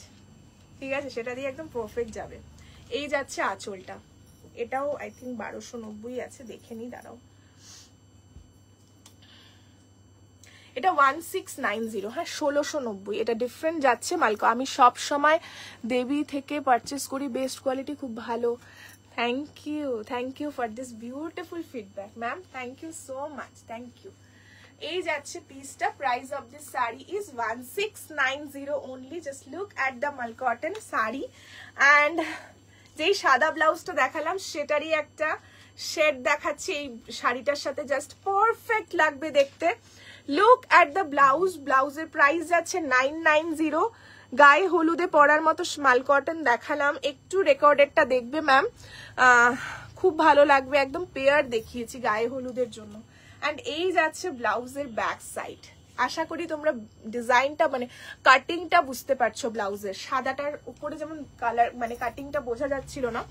ঠিক আছে, সেটা দিয়ে একদম পারফেক্ট যাবে। এই যাচ্ছে আঁচলটা, এটাও আই থিঙ্ক 1290 আছে, দেখে নি, দাঁড়াও। এটা 1690, হ্যাঁ, 1690। এটা ডিফারেন্ট যাচ্ছে মালকো। আমি সব সময় দেবী থেকে পারচেস করি, বেস্ট কোয়ালিটি, খুব ভালো। Thank you for this beautiful feedback ma'am, thank you so much, thank you. এই যাচ্ছে পিসটা। Price of this sari is 1690 only. Just look at the mul cotton sari. And যেই সাদা ব্লাউজটা দেখালাম সেটারই একটা শেড দেখাচ্ছি এই শাড়িটার সাথে, জাস্ট পারফেক্ট লাগবে দেখতে। Look at the blouse. ব্লাউজের প্রাইস যাচ্ছে 990। গায়ে হলুদে পরার মতো মাল কটন দেখালাম, একটু রেকর্ডেডটা দেখবে ম্যাম, খুব ভালো লাগবে, একদম পেয়ার দেখিয়েছি গায়ে হলুদের জন্য। অ্যান্ড এই যাচ্ছে ব্লাউজের ব্যাক সাইড। আশা করি তোমরা ডিজাইনটা মানে কাটিংটা বুঝতে পারছো ব্লাউজের। সাদাটার উপরে যেমন কালার মানে কাটিংটা বোঝা যাচ্ছিল না,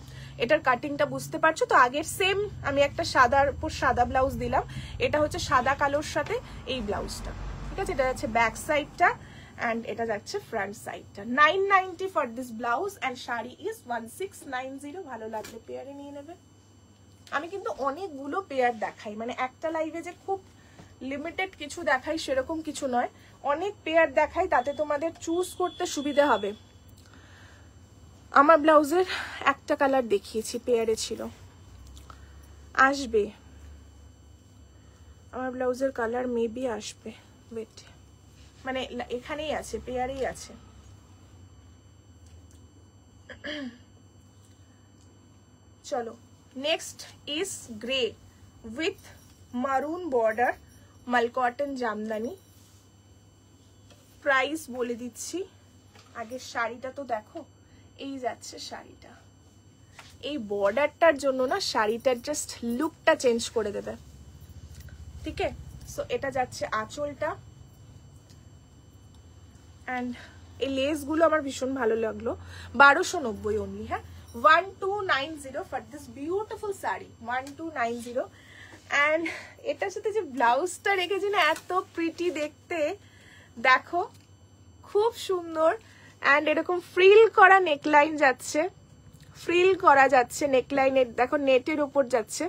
এটার কাটিংটা বুঝতে পারছো তো। আগের সেম আমি একটা সাদার উপর সাদা ব্লাউজ দিলাম, এটা হচ্ছে সাদা কালোর সাথে এই ব্লাউজটা, ঠিক আছে। এটা যাচ্ছে ব্যাক সাইডটা অ্যান্ড এটা যাচ্ছে ফ্রন্ট সাইডটা। 990 for this blouse and sari is 1690। ভালো লাগলে পেয়ারে নিয়ে নেবে। আমি কিন্তু অনেকগুলো পেয়ার দেখাই, মানে একটা লাইভে যে খুব লিমিটেড কিছু দেখাই সেরকম কিছু নয়, অনেক পেয়ার দেখাই, তাতে তোমাদের চুজ করতে সুবিধা হবে। আমার ব্লাউজের একটা কালার দেখিয়েছি, পেয়ারে ছিল, আসবে আমার ব্লাউজের কালার মেবি আসবে, ওয়েট, মানে এখানেই আছে, পেয়ারেই আছে। চলো, নেক্সট ইজ গ্রে উইথ মারুন বর্ডার, মালকটন জামদানি। প্রাইস বলে দিচ্ছি, আগে শাড়িটা তো দেখো। এই যাচ্ছে শাড়িটা, এই বর্ডারটার জন্য না শাড়িটার জাস্ট লুকটা চেঞ্জ করে দেবে, ঠিক আছে। সো এটা যাচ্ছে আঁচলটা অ্যান্ড এই লেসগুলো আমার ভীষণ ভালো লাগলো। 1290 অনলি, হ্যাঁ, 1290 for this beautiful sari, 1290। And এটার সাথে যে ব্লাউজটা রেখেছি না, এত প্রিটি দেখতে, দেখো খুব সুন্দর। অ্যান্ড এরকম ফ্রিল করা নেকলাইন যাচ্ছে, ফ্রিল করা যাচ্ছে নেকলাইনের, দেখো নেটের উপর যাচ্ছে,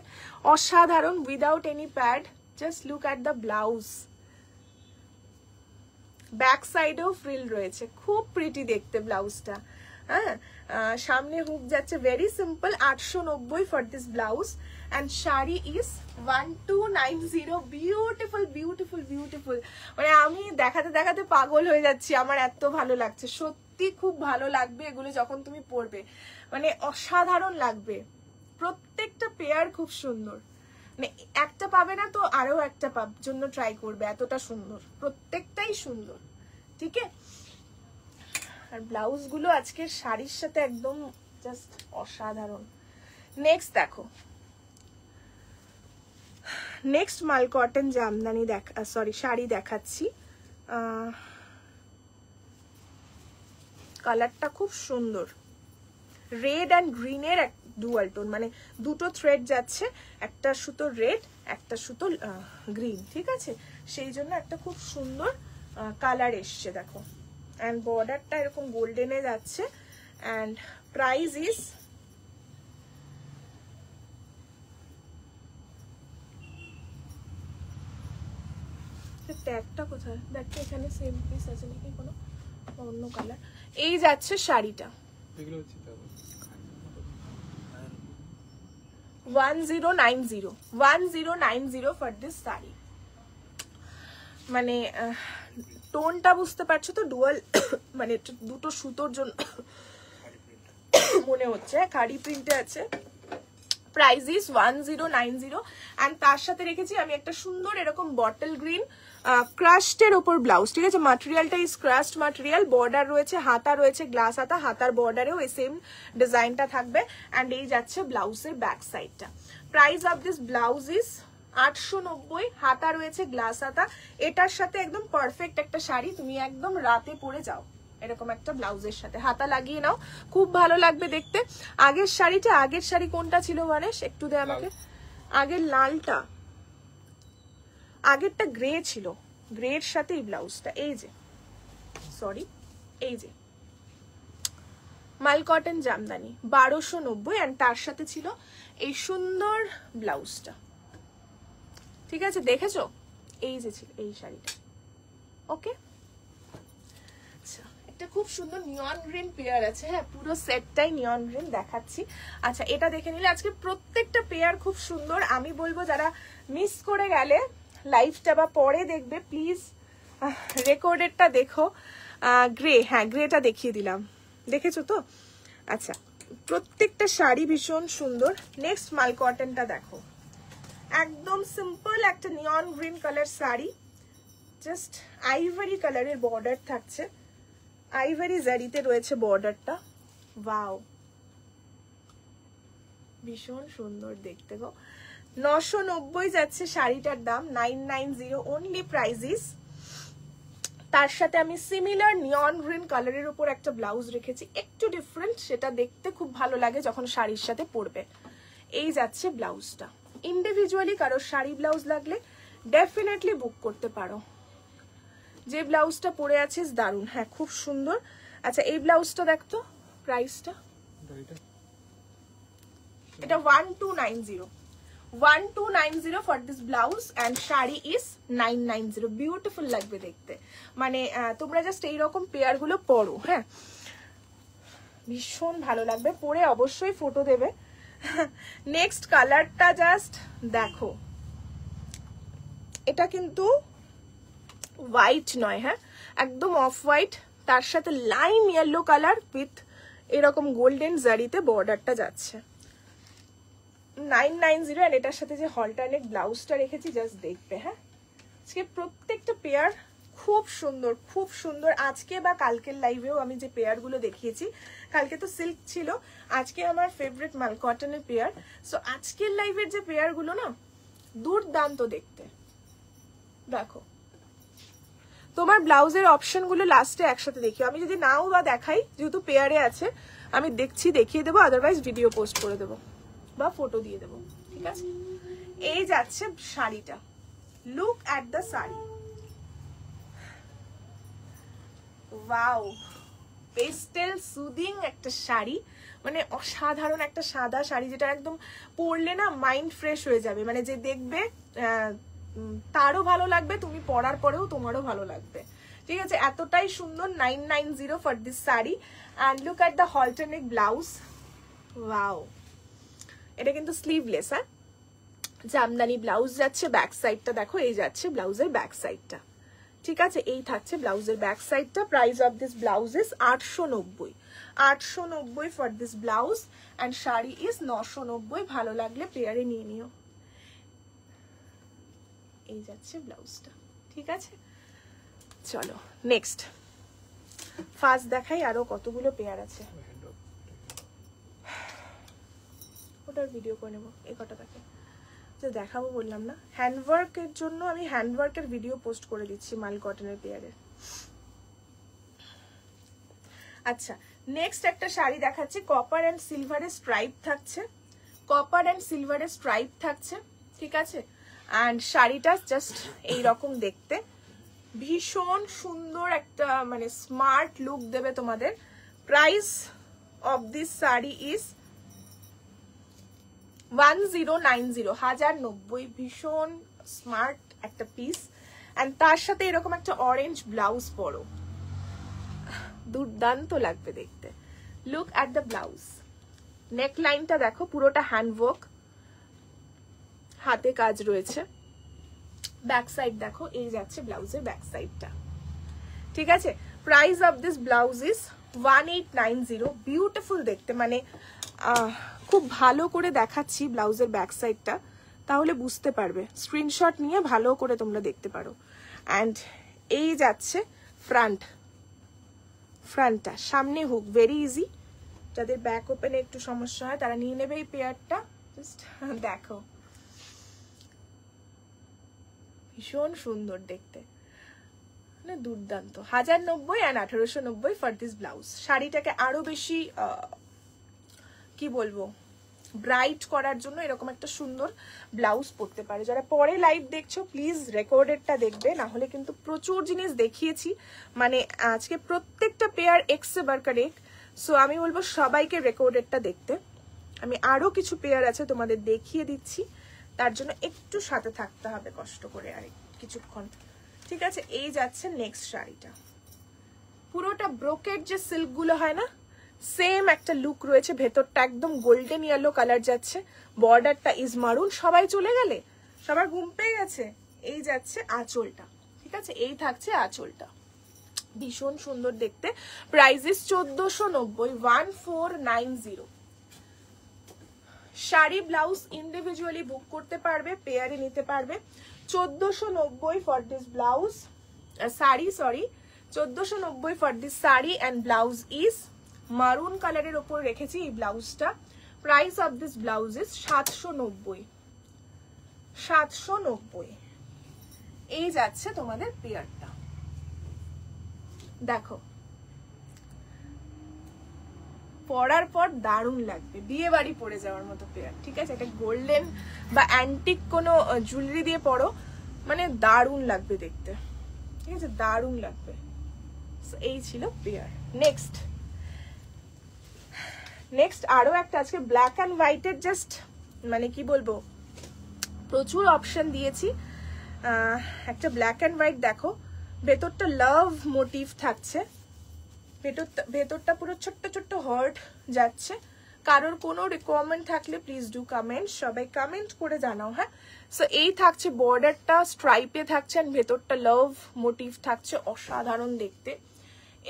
অসাধারণ, without any pad. Just look at the blouse, back সাইডেও ফ্রিল রয়েছে, খুব প্রিটি দেখতে ব্লাউজটা। হ্যাঁ, সামনে হুক যাচ্ছে, very simple, 890 for this blouse and sari is 1290। Beautiful beautiful beautiful, মানে আমি দেখাতে দেখাতে পাগল হয়ে যাচ্ছি, আমার এত ভালো লাগছে, সত্যি খুব ভালো লাগবে এগুলো যখন তুমি পরবে, মানে অসাধারণ লাগবে। প্রত্যেকটা পেয়ার খুব সুন্দর, মানে একটা পাবে না তো আরো একটা জন্য ট্রাই করবে, এতটা সুন্দর, প্রত্যেকটাই সুন্দর, ঠিক আছে। আর ব্লাউজ গুলো আজকের শাড়ির সাথে একদম জাস্ট অসাধারণ। নেক্সট দেখো, নেক্সট মালকটন জামদানি শাড়ি দেখাচ্ছি। কালারটা খুব সুন্দর, রেড অ্যান্ড গ্রিনের ডুয়াল টোন, মানে দুটো থ্রেড যাচ্ছে, একটা সুতো রেড একটা সুতো গ্রিন, ঠিক আছে, সেই জন্য একটা খুব সুন্দর কালার এসছে দেখো। অ্যান্ড বর্ডারটা এরকম গোল্ডেনে যাচ্ছে অ্যান্ড প্রাইস ইজ ট্যাগটা কোথায় দেখতে, এখানে সেম পিস আছে নাকি কোনো অন্য কালার। এই যাচ্ছে শাড়িটা, 1090 ফর দিস শাড়ি। মানে টোনটা বুঝতে পারছো তো, ডুয়াল মানে দুটো সুতোর জন্য মনে হচ্ছে, খাড়ি প্রিন্টে আছে। প্রাইস ইজ 1090 অ্যান্ড তার সাথে রেখেছি আমি একটা সুন্দর এরকম বটল গ্রিন ক্রাস্টের ওপর ব্লাউজ, ঠিক আছে। মাটেরিয়ালটা ইজ ক্রাস্ট মাটেরিয়াল, বর্ডার রয়েছে, হাতা রয়েছে গ্লাস হাতা, হাতার বর্ডারেও এই সেম ডিজাইনটা থাকবে অ্যান্ড এই যাচ্ছে ব্লাউজের ব্যাক সাইডটা। Price of this blouse is 890, হাতা রয়েছে গ্লাস হাতা। এটার সাথে একদম পারফেক্ট একটা শাড়ি, তুমি একদম রাতে পরে যাও এরকম একটা ব্লাউজের সাথে, হাতা লাগিয়ে নাও, খুব ভালো লাগবে দেখতে। আগের শাড়ি কোনটা ছিল গণেশ, একটু দে আমাকে। আগের লালটা, আগেরটা গ্রে ছিল, গ্রের সাথে এই ব্লাউজটা, এই যে সরি, এই যে মালকটন জামদানি 1290 অ্যান্ড তার সাথে ছিল এই সুন্দর ব্লাউজটা, ঠিক আছে, দেখেছো, এই যে ছিল এই শাড়িটা। ওকে, আচ্ছা, একটা খুব সুন্দর নিয়ন গ্রিন পেয়ার আছে, হ্যাঁ পুরো সেটটাই নিয়ন গ্রিন দেখাচ্ছি। আচ্ছা, এটা দেখে নিলে, আজকে প্রত্যেকটা পেয়ার খুব সুন্দর। আমি বলবো যারা মিস করে গেলে লাইভটা বা পরে দেখবে, প্লিজ রেকর্ডেডটা দেখো। গ্রে, হ্যাঁ গ্রেটা দেখিয়ে দিলাম, দেখেছো তো। আচ্ছা, প্রত্যেকটা শাড়ি ভীষণ সুন্দর। নেক্সট মালকটনটা দেখো, একদম সিম্পল একটা নিয়ন green colour sari, just ivory কালারের বর্ডার থাকছে, আইভারি জারিতে রয়েছে বর্ডারটা। ওয়াও, ভীষণ সুন্দর দেখতে গো। 990 যাচ্ছে শাড়িটার দাম, 990 অনলি প্রাইসিস। তার সাথে আমি সিমিলার নিয়ন গ্রিন কালারের উপর একটা ব্লাউজ রেখেছি, একটু ডিফারেন্ট, সেটা দেখতে খুব ভালো লাগে যখন শাড়ির সাথে পরবে। এই যাচ্ছে ব্লাউজটা। ইন্ডিভিজুয়ালি কারো শাড়ি ব্লাউজ লাগলে ডেফিনেটলি বুক করতে পারো। যে ব্লাউজটা পরে আছিস দারুণ, হ্যাঁ খুব সুন্দর। আচ্ছা এই ব্লাউজটা দেখতো, প্রাইসটা এটা 1290 for this blouse and sari is 990। Beautiful লাগবে দেখতে, মানে তোমরা জাস্ট এইরকম পেয়ার গুলো পরো, হ্যাঁ ভীষণ ভালো লাগবে পরে, অবশ্যই ফটো দেবে। নেক্সট কালারটা জাস্ট দেখো, এটা কিন্তু হোয়াইট নয়, হ্যাঁ একদম অফ হোয়াইট, তার সাথে লাইম ইয়েলো কালার উইথ এরকম গোল্ডেন জারিতে বর্ডারটা যাচ্ছে। 990 আর এটার সাথে যে হলটারনেট ব্লাউজটা রেখেছি জাস্ট দেখবে। হ্যাঁ আজকে প্রত্যেকটা পেয়ার খুব সুন্দর, খুব সুন্দর। আজকে বা কালকের লাইভেও আমি যে পেয়ার গুলো দেখিয়েছি, কালকে তো সিল্ক ছিল, আজকে আমার ফেভারিট মাল কটনের পেয়ার। সো আজকের লাইভের যে পেয়ার গুলো না দুর্দান্ত দেখতে। দেখো তোমার ব্লাউজের অপশন গুলো লাস্টে একসাথে দেখিও, আমি যদি নাও বা দেখাই, যেহেতু পেয়ারে আছে আমি দেখছি দেখিয়ে দেবো, আদারওয়াইজ ভিডিও পোস্ট করে দেবো বা ফটো দিয়ে দেবো, ঠিক আছে। এই যাচ্ছে শাড়িটা, look at the sari, wow pastel soothing একটা শাড়ি, মানে অসাধারণ একটা সাদা শাড়ি, যেটা একদম পরলে না মাইন্ড ফ্রেশ হয়ে যাবে, মানে যে দেখবে তারও ভালো লাগবে, তুমি পরার পরেও তোমারও ভালো লাগবে, ঠিক আছে। এতটাই সুন্দর, 990 for this sari. And look at the halter neck blouse, wow এটা কিন্তু স্লিভলেস, হ্যাঁ জামদানি ব্লাউজ যাচ্ছে। ব্যাক সাইডটা দেখো, এই যাচ্ছে ব্লাউজের ব্যাক সাইডটা, ঠিক আছে। এই থাকছে ব্লাউজের ব্যাক সাইডটা। Price of this blouse is 890 for this blouse and sari is 990। ভালো লাগলে পেয়ারে নিয়ে নিও। এই যাচ্ছে ব্লাউজটা, ঠিক আছে। চলো নেক্সট ফার্স্ট দেখাই, আরো কতগুলো পেয়ার আছে, ওটার ভিডিও করে নেবো। এই কটা দেখে যে দেখাবো বললাম না, হ্যান্ডওয়ার্কের জন্য আমি হ্যান্ডওয়ার্কের ভিডিও পোস্ট করে দিচ্ছি মাল কটনের পেয়ারের। আচ্ছা নেক্সট একটা শাড়ি দেখাচ্ছি, কপার অ্যান্ড সিলভারের স্ট্রাইপ থাকছে, কপার অ্যান্ড সিলভারের স্ট্রাইপ থাকছে, ঠিক আছে। অ্যান্ড শাড়িটা জাস্ট এইরকম দেখতে, ভীষণ সুন্দর একটা মানে স্মার্ট লুক দেবে তোমাদের। Price of this sari is 1090, 1090। ভীষণ স্মার্ট একটা পিস, অ্যান্ড তার সাথে এরকম একটা অরেঞ্জ ব্লাউজ পরো, দুর্দান্ত লাগবে দেখতে। লুক অ্যাট দ্য ব্লাউজ, নেক লাইনটা দেখো পুরোটা হ্যান্ডওয়ার্ক, হাতে কাজ রয়েছে। ব্যাক সাইড দেখো, এই যাচ্ছে ব্লাউজের ব্যাক সাইডটা, ঠিক আছে। Price of this blouse is 1890। Beautiful দেখতে, মানে খুব ভালো করে দেখাচ্ছি ব্লাউজের ব্যাক সাইডটা, তাহলে বুঝতে পারবে, স্ক্রিনশট নিয়ে ভালো করে তোমরা দেখতে পারো। অ্যান্ড এই যাচ্ছে ফ্রন্টটা, সামনে হুক, ভেরি ইজি। যাদের ব্যাক ওপেনে একটু সমস্যা হয় তারা নিয়ে নেবে এই পেয়ারটা। জাস্ট দেখো ভীষণ সুন্দর দেখতে, মানে দুর্দান্ত। 1090 অ্যান্ড 1890 ফর দিস ব্লাউজ। শাড়িটাকে আরো বেশি কি বলবো ব্রাইট করার জন্য এরকম একটা সুন্দর ব্লাউজ পরতে পারে। যারা পরে লাইভ দেখছো প্লিজ রেকর্ডেডটা দেখবে, না হলে কিন্তু প্রচুর জিনিস দেখিয়েছি, মানে আজকে প্রত্যেকটা পেয়ার এক্সে বারকার এক। সো আমি বলবো সবাইকে রেকর্ডেডটা দেখতে। আমি আরো কিছু পেয়ার আছে তোমাদের দেখিয়ে দিচ্ছি, তার জন্য একটু সাথে থাকতে হবে কষ্ট করে আর কিছুক্ষণ, ঠিক আছে। এই যাচ্ছে নেক্সট শাড়িটা, পুরোটা ব্রোকেড যে সিল্ক গুলো হয় না, সেম একটা লুক রয়েছে। ভেতরটা একদম গোল্ডেন ইয়েলো কালার যাচ্ছে, বর্ডারটা ইজ মারুন। সবাই চলে গেলে, সবার ঘুম পেয়ে গেছে। এই যাচ্ছে আঁচলটা, ঠিক আছে, এই থাকছে আঁচলটা, ভীষণ সুন্দর দেখতে। Price is 1490, 1490। Sari blouse individually book করতে পারবে, পেয়ারে নিতে পারবে। 1490 for this blouse sari, sorry 1490 for this sari and blouse is maroon কালারের ওপর রেখেছি এই ব্লাউজটা। Price of this blouse is 790। 790 এই যাচ্ছে তোমাদের পেয়ারটা। দেখো পরার পর দারুণ লাগবে, বিয়ে বাড়ি পরে যাওয়ার মতো পেয়ার। ঠিক আছে, এটা গোল্ডেন বা অ্যান্টিক কোনো জুয়েলারি দিয়ে পরো, মানে দারুণ লাগবে দেখতে। ঠিক আছে, দারুণ লাগবে। এই ছিল পেয়ার। নেক্সট আরো একটা, আজকে ব্ল্যাক অ্যান্ড হোয়াইটের জাস্ট মানে কি বলবো, প্রচুর অপশন দিয়েছি। একটা ব্ল্যাক অ্যান্ড হোয়াইট দেখো, ভেতরটা লাভ মোটিভ থাকছে, ভেতরটা পুরো ছোট্ট ছোট্ট হার্ট যাচ্ছে। কারোর কোনো রিকোয়ারমেন্ট থাকলে প্লিজ ডু কমেন্ট, সবাই কমেন্ট করে জানাও। হ্যাঁ, সো এই থাকছে বর্ডারটা স্ট্রাইপে থাকছে, আর ভেতরটা লাভ মোটিভ থাকছে, অসাধারণ দেখতে।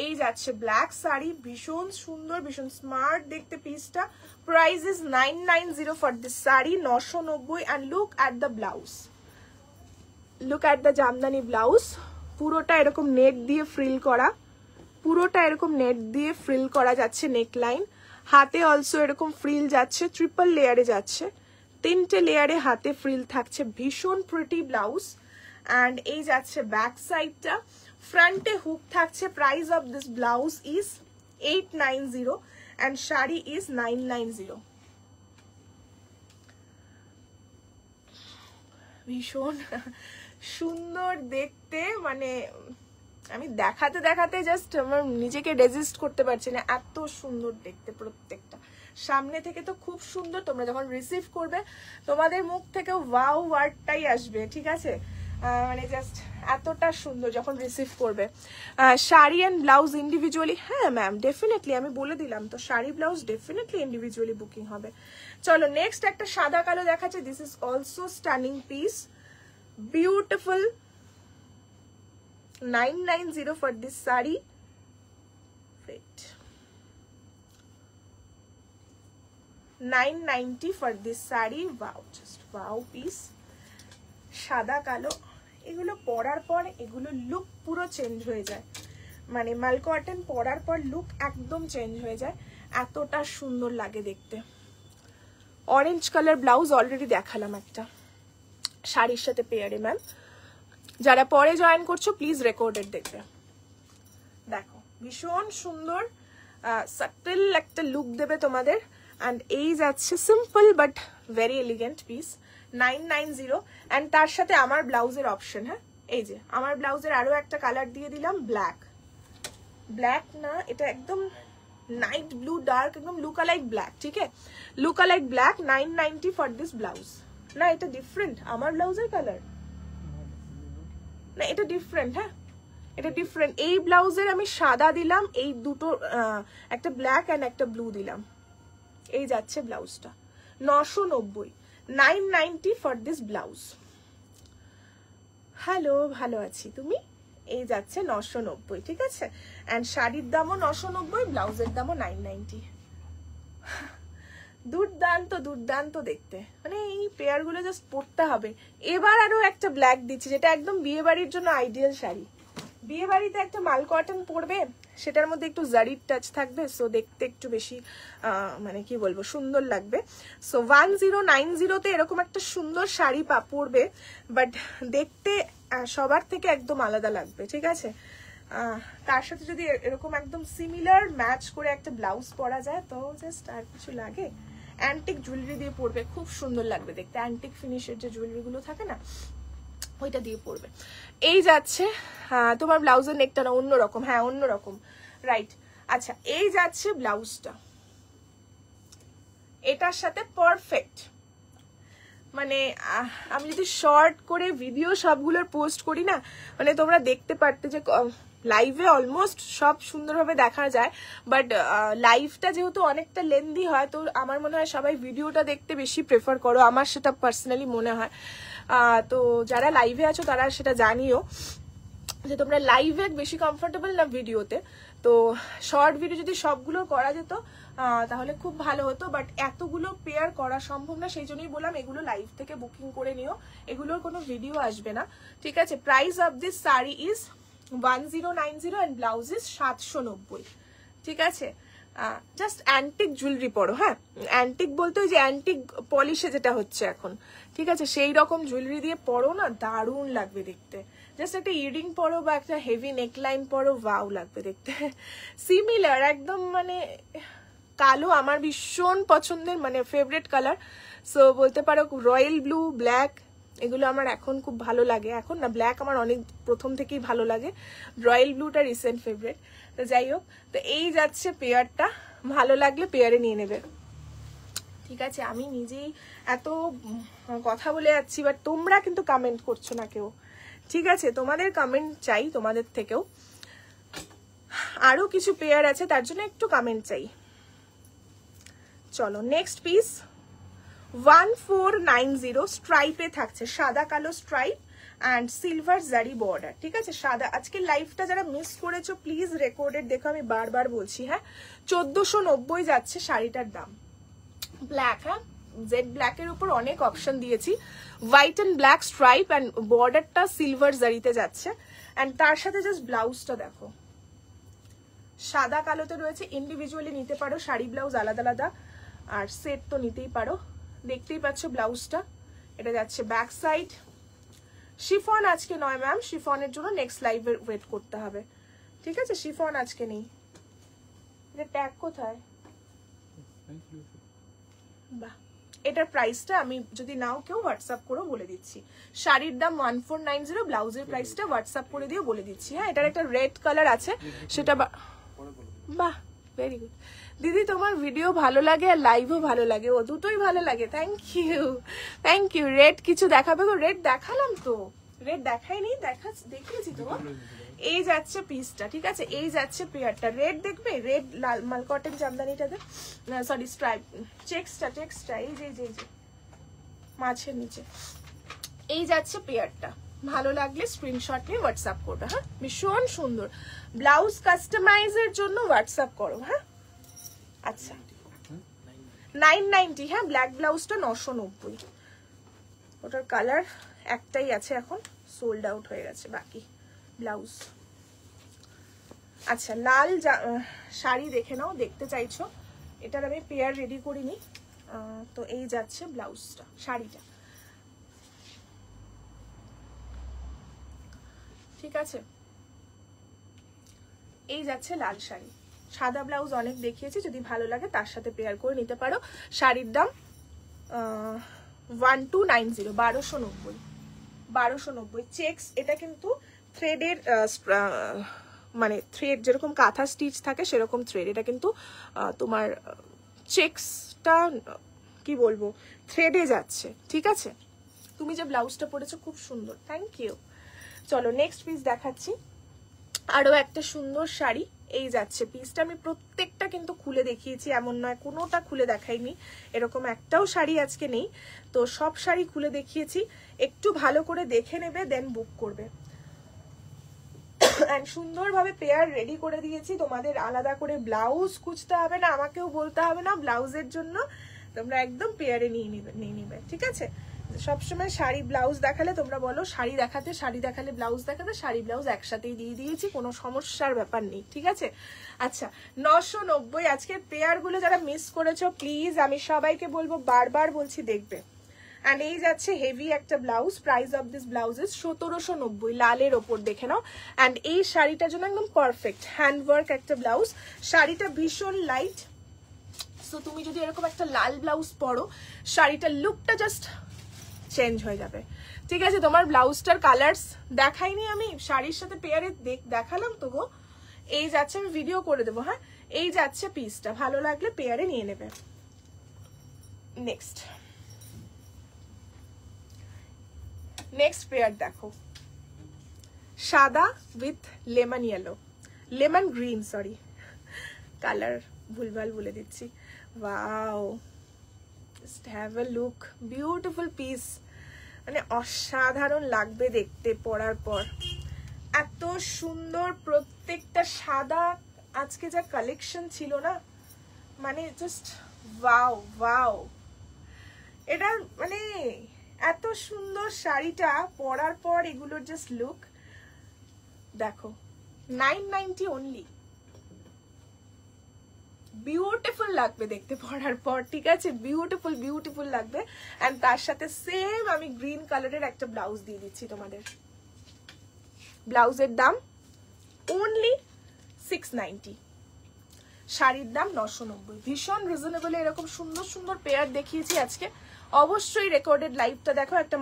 এই যাচ্ছে ব্ল্যাক শাড়ি, ভীষণ সুন্দর, ভীষণ স্মার্ট দেখতে পিসটা। Price is 990 for this sari, 990। And look at the blouse, look at the Jamdani blouse. পুরোটা এরকম নেট দিয়ে ফ্রিল করা, পুরোটা এরকম নেট দিয়ে ফ্রিল করা যাচ্ছে নেকলাইন। হাতে অলসো এরকম ফ্রিল যাচ্ছে, ট্রিপল লেয়ারে যাচ্ছে, 3টে লেয়ারে হাতে ফ্রিল থাকছে, ভীষণ প্রিটি ব্লাউজ। অ্যান্ড এই যাচ্ছে ব্যাক সাইডটা, ফ্রন্টে হুক থাকছে। Price of this blouse is 890 and sari is 990। ভীষণ সুন্দর দেখতে, মানে আমি দেখাতে দেখাতে জাস্ট আমার নিজেকে রেজিস্ট করতে পারছি না, এত সুন্দর দেখতে প্রত্যেকটা। সামনে থেকে তো খুব সুন্দর, তোমরা যখন রিসিভ করবে তোমাদের মুখ থেকে ওয়াও ওয়ার্ডটাই আসবে। ঠিক আছে, মানে জাস্ট এতটা সুন্দর যখন রিসিভ করবে। শাড়ি অ্যান্ড ব্লাউজ ইন্ডিভিজুয়ালি, হ্যাঁ ম্যাম ডেফিনেটলি, আমি বলে দিলাম তো, sari blouse definitely individually booking হবে। চলো নেক্সট একটা সাদা কালো দেখাচ্ছে। This is also stunning piece, beautiful. 990 for this saree. Wait. 990 for this saree. Wow, just wow piece. সাদা কালো, এগুলো পরার পর এগুলো লুক পুরো চেঞ্জ হয়ে যায়, মানে মাল কটন পরার পর লুক একদম চেঞ্জ হয়ে যায়, এতটা সুন্দর লাগে দেখতে। অরেঞ্জ কালার ব্লাউজ অলরেডি দেখালাম একটা শাড়ির সাথে পেয়ারে। ম্যাম যারা পরে জয়েন করছো প্লিজ রেকর্ডেড দেখবে। দেখো ভীষণ সুন্দর সাটল একটা লুক দেবে তোমাদের। অ্যান্ড এই যাচ্ছে simple but very elegant piece, 990। And তার সাথে আমার ব্লাউজের অপশন। হ্যাঁ, এই যে আমার ব্লাউজের আরো একটা কালার দিয়ে দিলাম, ব্ল্যাক। ব্ল্যাক না, এটা একদম নাইট ব্লু ডার্ক, একদম লুক আলাইক ব্ল্যাক। ঠিক আছে, look alike black, 990 for this blouse. না এটা ডিফারেন্ট, আমার ব্লাউজের কালার না, এটা ডিফারেন্ট। হ্যাঁ, এটা ডিফারেন্ট। এই ব্লাউজের আমি সাদা দিলাম, এই দুটো একটা ব্ল্যাক অ্যান্ড একটা ব্লু দিলাম। এই যাচ্ছে ব্লাউজটা 990, 990 ফর দিস ব্লাউজ। হ্যালো, ভালো আছি, তুমি? এই যাচ্ছে 990। ঠিক আছে, অ্যান্ড শাড়ির দামও 990, ব্লাউজের দামও 990। দুর্দান্ত দুর্দান্ত দেখতে, মানে এই পেয়ারগুলো জাস্ট পরতে হবে। এবার আরো একটা ব্ল্যাক দিচ্ছি, যেটা একদম বিয়ে বাড়ির জন্য আইডিয়াল শাড়ি। বিয়ে বাড়িতে একটা মাল কটন পরবে, সেটার মধ্যে একটু জারির টাচ থাকবে, সো দেখতে একটু বেশি মানে কি বলবো সুন্দর লাগবে। সো 1090-তে এরকম একটা সুন্দর শাড়ি পরবে, বাট দেখতে সবার থেকে একদম আলাদা লাগবে। ঠিক আছে, তার সাথে যদি এরকম একদম সিমিলার ম্যাচ করে একটা ব্লাউজ পরা যায় তো জাস্ট আর কিছু লাগে। অ্যান্টিক জুয়েলারি দিয়ে পরবে, খুব সুন্দর লাগবে দেখতে। অ্যান্টিক ফিনিশের যে জুয়েলারিগুলো থাকে না, ওইটা দিয়ে পরবে। এই যাচ্ছে তোমার ব্লাউজের নেকটা না অন্যরকম, হ্যাঁ অন্যরকম, রাইট। আচ্ছা, এই যাচ্ছে ব্লাউজটা, এটার সাথে পারফেক্ট। মানে আমি যদি শর্ট করে ভিডিও সবগুলোর পোস্ট করি না, মানে তোমরা দেখতে পারতে যে লাইভে অলমোস্ট সব সুন্দরভাবে দেখা যায়, বাট লাইভটা যেহেতু অনেকটা লেন্দি হয়, তো আমার মনে হয় সবাই ভিডিওটা দেখতে বেশি প্রেফার করো, আমার সেটা পার্সোনালি মনে হয়। তো যারা লাইভে আছো তারা সেটা জানিও যে তোমরা লাইভে বেশি কমফোর্টেবল না ভিডিওতে। তো শর্ট ভিডিও যদি সবগুলো করা যেত তাহলে খুব ভালো হতো, বাট এতগুলো পেয়ার করা সম্ভব না, সেই জন্যই বললাম এগুলো লাইভ থেকে বুকিং করে নিও, এগুলোর কোনো ভিডিও আসবে না। ঠিক আছে, price of this sari is 1090 and blouse is 790। ঠিক আছে, জাস্ট অ্যান্টিক জুয়েলারি পরো, হ্যাঁ অ্যান্টিক বলতে ওই যে অ্যান্টিক পলিশে যেটা হচ্ছে এখন, ঠিক আছে সেই রকম জুয়েলারি দিয়ে পরো না, দারুণ লাগবে দেখতে। জাস্ট একটা ইয়ারিং পরো বা একটা হেভি নেকলাইন পরো, ওয়াও লাগবে দেখতে। সিমিলার একদম, মানে কালো আমার ভীষণ পছন্দের, মানে ফেভারিট কালার। সো বলতে পারো রয়্যাল ব্লু, ব্ল্যাক, এগুলো আমার এখন খুব ভালো লাগে। এখন না, ব্ল্যাক আমার অনেক প্রথম থেকেই ভালো লাগে, রয়্যাল ব্লুটা রিসেন্ট ফেভারিট। তো যাই হোক, তো এই যাচ্ছে পেয়ারটা, ভালো লাগলে পেয়ারে নিয়ে নেবে, ঠিক আছে। আমি নিজেই এত কথা বলে যাচ্ছি, বাট তোমরা কিন্তু কমেন্ট করছো না কেউ, ঠিক আছে। তোমাদের কমেন্ট চাই, তোমাদের থেকেও আরো কিছু পেয়ার আছে, তার জন্য একটু কমেন্ট চাই। চলো নেক্সট পিস 1490 স্ট্রাইপে থাকছে, সাদা কালো স্ট্রাইপ অ্যান্ড সিলভার জারি বর্ডার, ঠিক আছে। সাদা, আজকে লাইভটা যারা মিস করেছো প্লিজ রেকর্ডেড দেখো, আমি বারবার বলছি, হ্যাঁ 1490 যাচ্ছে শাড়িটার দাম। ব্ল্যাক, হ্যাঁ জেড ব্ল্যাকের উপর অনেক অপশন দিয়েছি, white and black stripe and বর্ডারটা সিলভার জারিতে যাচ্ছে। অ্যান্ড তার সাথে জাস্ট ব্লাউজটা দেখো, সাদা কালোতে রয়েছে, ইন্ডিভিজুয়ালি নিতে পারো, শাড়ি ব্লাউজ আলাদা আলাদা, আর সেট তো নিতেই পারো। দেখতেই পাচ্ছ ব্লাউজটা, এটা যাচ্ছে ব্যাক সাইড। শিফন আজকে নয় ম্যাম, শিফনের জন্য নেক্সট লাইভে ওয়েট করতে হবে, ঠিক আছে। শিফন আজকে নেই। এটা ট্যাগ কোথায়? বাহ, এটার প্রাইসটা আমি যদি নাও কেউ হোয়াটসঅ্যাপ করেও বলে দিচ্ছি। শাড়ির দাম 1490, ব্লাউজের প্রাইসটা হোয়াটসঅ্যাপ করে দিয়ে বলে দিচ্ছি, হ্যাঁ। এটার একটা রেড কালার আছে, সেটা বাহ ভেরি গুড দিদি, তোমার ভিডিও ভালো লাগে আর লাইভও ভালো লাগে, ও দুটোই ভালো লাগে, thank you thank you. Red কিছু দেখাবে গো? রেড দেখালাম তো, রেড দেখাইনি, দেখিয়েছি তো। এই যাচ্ছে পিসটা, ঠিক আছে, এই যাচ্ছে পেয়ারটা। রেড দেখবে, রেড লাল মাল কটন জামদানিটাতে, সরি স্ট্রাইপ চেক্সটা এই যে মাছের নিচে, এই যাচ্ছে পেয়ারটা। ভালো লাগলে স্ক্রিনশট নিয়ে হোয়াটসঅ্যাপ করবে, হ্যাঁ ভীষণ সুন্দর। ব্লাউজ কাস্টমাইজের জন্য হোয়াটসঅ্যাপ করো, হ্যাঁ। আচ্ছা 990, হ্যাঁ ব্ল্যাক ব্লাউজটা 990, ওটার কালার একটাই আছে এখন, সোল্ড আউট হয়ে গেছে বাকি ব্লাউজ। আচ্ছা লাল শাড়ি দেখে নাও, দেখতে চাইছো, এটার আমি পেয়ার রেডি করিনি। তো এই যাচ্ছে ব্লাউজটা, শাড়িটা, ঠিক আছে। এই যাচ্ছে লাল শাড়ি, সাদা ব্লাউজ অনেক দেখিয়েছি, যদি ভালো লাগে তার সাথে পেয়ার করে নিতে পারো। শাড়ির দাম 1290, 1290 চেক্স। এটা কিন্তু থ্রেডের, মানে থ্রেড যেরকম কাঁথা স্টিচ থাকে সেরকম থ্রেড, এটা কিন্তু তোমার চেক্সটা কি বলবো থ্রেডে যাচ্ছে, ঠিক আছে। তুমি যে ব্লাউজটা পরেছো খুব সুন্দর, থ্যাংক ইউ। চলো নেক্সট পিস দেখাচ্ছি, আরো একটা সুন্দর শাড়ি। এই যাচ্ছে পিসটা, আমি প্রত্যেকটা কিন্তু খুলে দেখিয়েছি, এমন নয় কোনোটা খুলে দেখাইনি, এরকম একটাও শাড়ি আজকে নেই। তো সব শাড়ি খুলে দেখিয়েছি, একটু ভালো করে দেখে নেবে, দেন বুক করবে। এন্ড সুন্দরভাবে পেয়ার রেডি করে দিয়েছি, তোমাদের আলাদা করে ব্লাউজ খুঁজতে হবে না, আমাকেও বলতে হবে না ব্লাউজের জন্য, তোমরা একদম পেয়ারে নিয়ে নিবে, ঠিক আছে। সবসময় শাড়ি ব্লাউজ দেখালে তোমরা বলো শাড়ি দেখাতে, শাড়ি দেখালে ব্লাউজ দেখাতে, শাড়ি ব্লাউজ একসাথেই দিয়ে দিয়েছি, কোনো সমস্যার ব্যাপার নেই, ঠিক আছে। আচ্ছা 990 আজকের পেয়ার গুলো যারা মিস করেছো প্লিজ আমি সবাইকে বলবো, বারবার বলছি দেখবে। অ্যান্ড এই যাচ্ছে হেভি একটা blouse, price of this blouse is 1790, লালের ওপর দেখে নাও। অ্যান্ড এই শাড়িটার জন্য একদম পারফেক্ট হ্যান্ডওয়ার্ক একটা ব্লাউজ, শাড়িটা ভীষণ লাইট। সো তুমি যদি এরকম একটা লাল ব্লাউজ পরো, শাড়িটার লুকটা জাস্ট চেঞ্জ হয়ে যাবে, ঠিক আছে। তোমার ব্লাউজটার কালার্স দেখাইনি আমি, শাড়ির সাথে পেয়ারে দেখালাম তো গো। এই যাচ্ছে, আমি ভিডিও করে দেবো, হ্যাঁ। এই যাচ্ছে পিসটা, ভালো লাগলে পেয়ারে নিয়ে নেবে। নেক্সট পেয়ার দেখো, সাদা with lemon yellow, lemon green, sorry colour ভুলভাল বলে দিচ্ছি। Wow, just have a look, beautiful piece, মানে অসাধারণ লাগবে দেখতে পরার পর, এত সুন্দর প্রত্যেকটা সাদা। আজকে যা কালেকশন ছিল না, মানে জাস্ট ওয়াও ওয়াও। এটা মানে এত সুন্দর শাড়িটা পরার পর এগুলোর জাস্ট লুক দেখো। 990 অনলি, বিউটিফুল লাগবে দেখতে পরার পর, ঠিক আছে? বিউটিফুল বিউটিফুল লাগবে। অ্যান্ড তার সাথে সেম আমি গ্রিন কালারের একটা ব্লাউজ দিয়ে দিচ্ছি তোমাদের। ব্লাউজের দাম অনলি 690, শাড়ির দাম 990। ভীষণ রিজনেবল। এরকম সুন্দর সুন্দর পেয়ার দেখিয়েছি আজকে। অবশ্যই রেকর্ডেড লাইভটা দেখো। একটা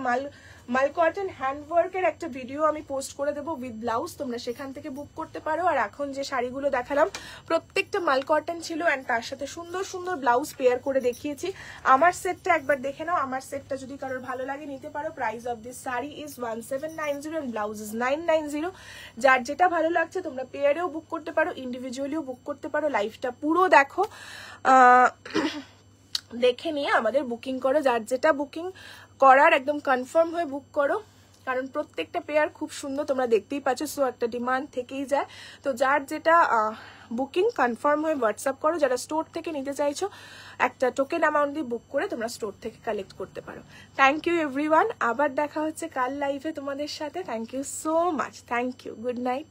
মাল কটন হ্যান্ডওয়ার্কের একটা ভিডিও আমি পোস্ট করে দেবো উইথ ব্লাউজ, তোমরা সেখান থেকে বুক করতে পারো। আর এখন যে শাড়িগুলো দেখালাম প্রত্যেকটা মাল কটন ছিল, অ্যান্ড তার সাথে সুন্দর সুন্দর ব্লাউজ পেয়ার করে দেখিয়েছি। আমার সেটটা একবার দেখে নাও। আমার সেটটা যদি কারোর ভালো লাগে নিতে পারো। Price of this sari is 1790 and blouse is 990। যার যেটা ভালো লাগছে তোমরা পেয়ারেও বুক করতে পারো, ইন্ডিভিজুয়ালিও বুক করতে পারো। লাইভটা পুরো দেখো, দেখে নিয়ে আমাদের বুকিং করো। যার যেটা বুকিং করার একদম কনফার্ম হয়ে বুক করো, কারণ প্রত্যেকটা পেয়ার খুব সুন্দর, তোমরা দেখতেই পাচ্ছ। সো একটা ডিমান্ড থেকেই যায়। তো যার যেটা বুকিং কনফার্ম হয়ে হোয়াটসঅ্যাপ করো। যারা স্টোর থেকে নিতে চাইছো একটা টোকেন অ্যামাউন্ট দিয়ে বুক করে তোমরা স্টোর থেকে কালেক্ট করতে পারো। Thank you everyone. আবার দেখা হচ্ছে কাল লাইভে তোমাদের সাথে। Thank you so much. Thank you. Good night.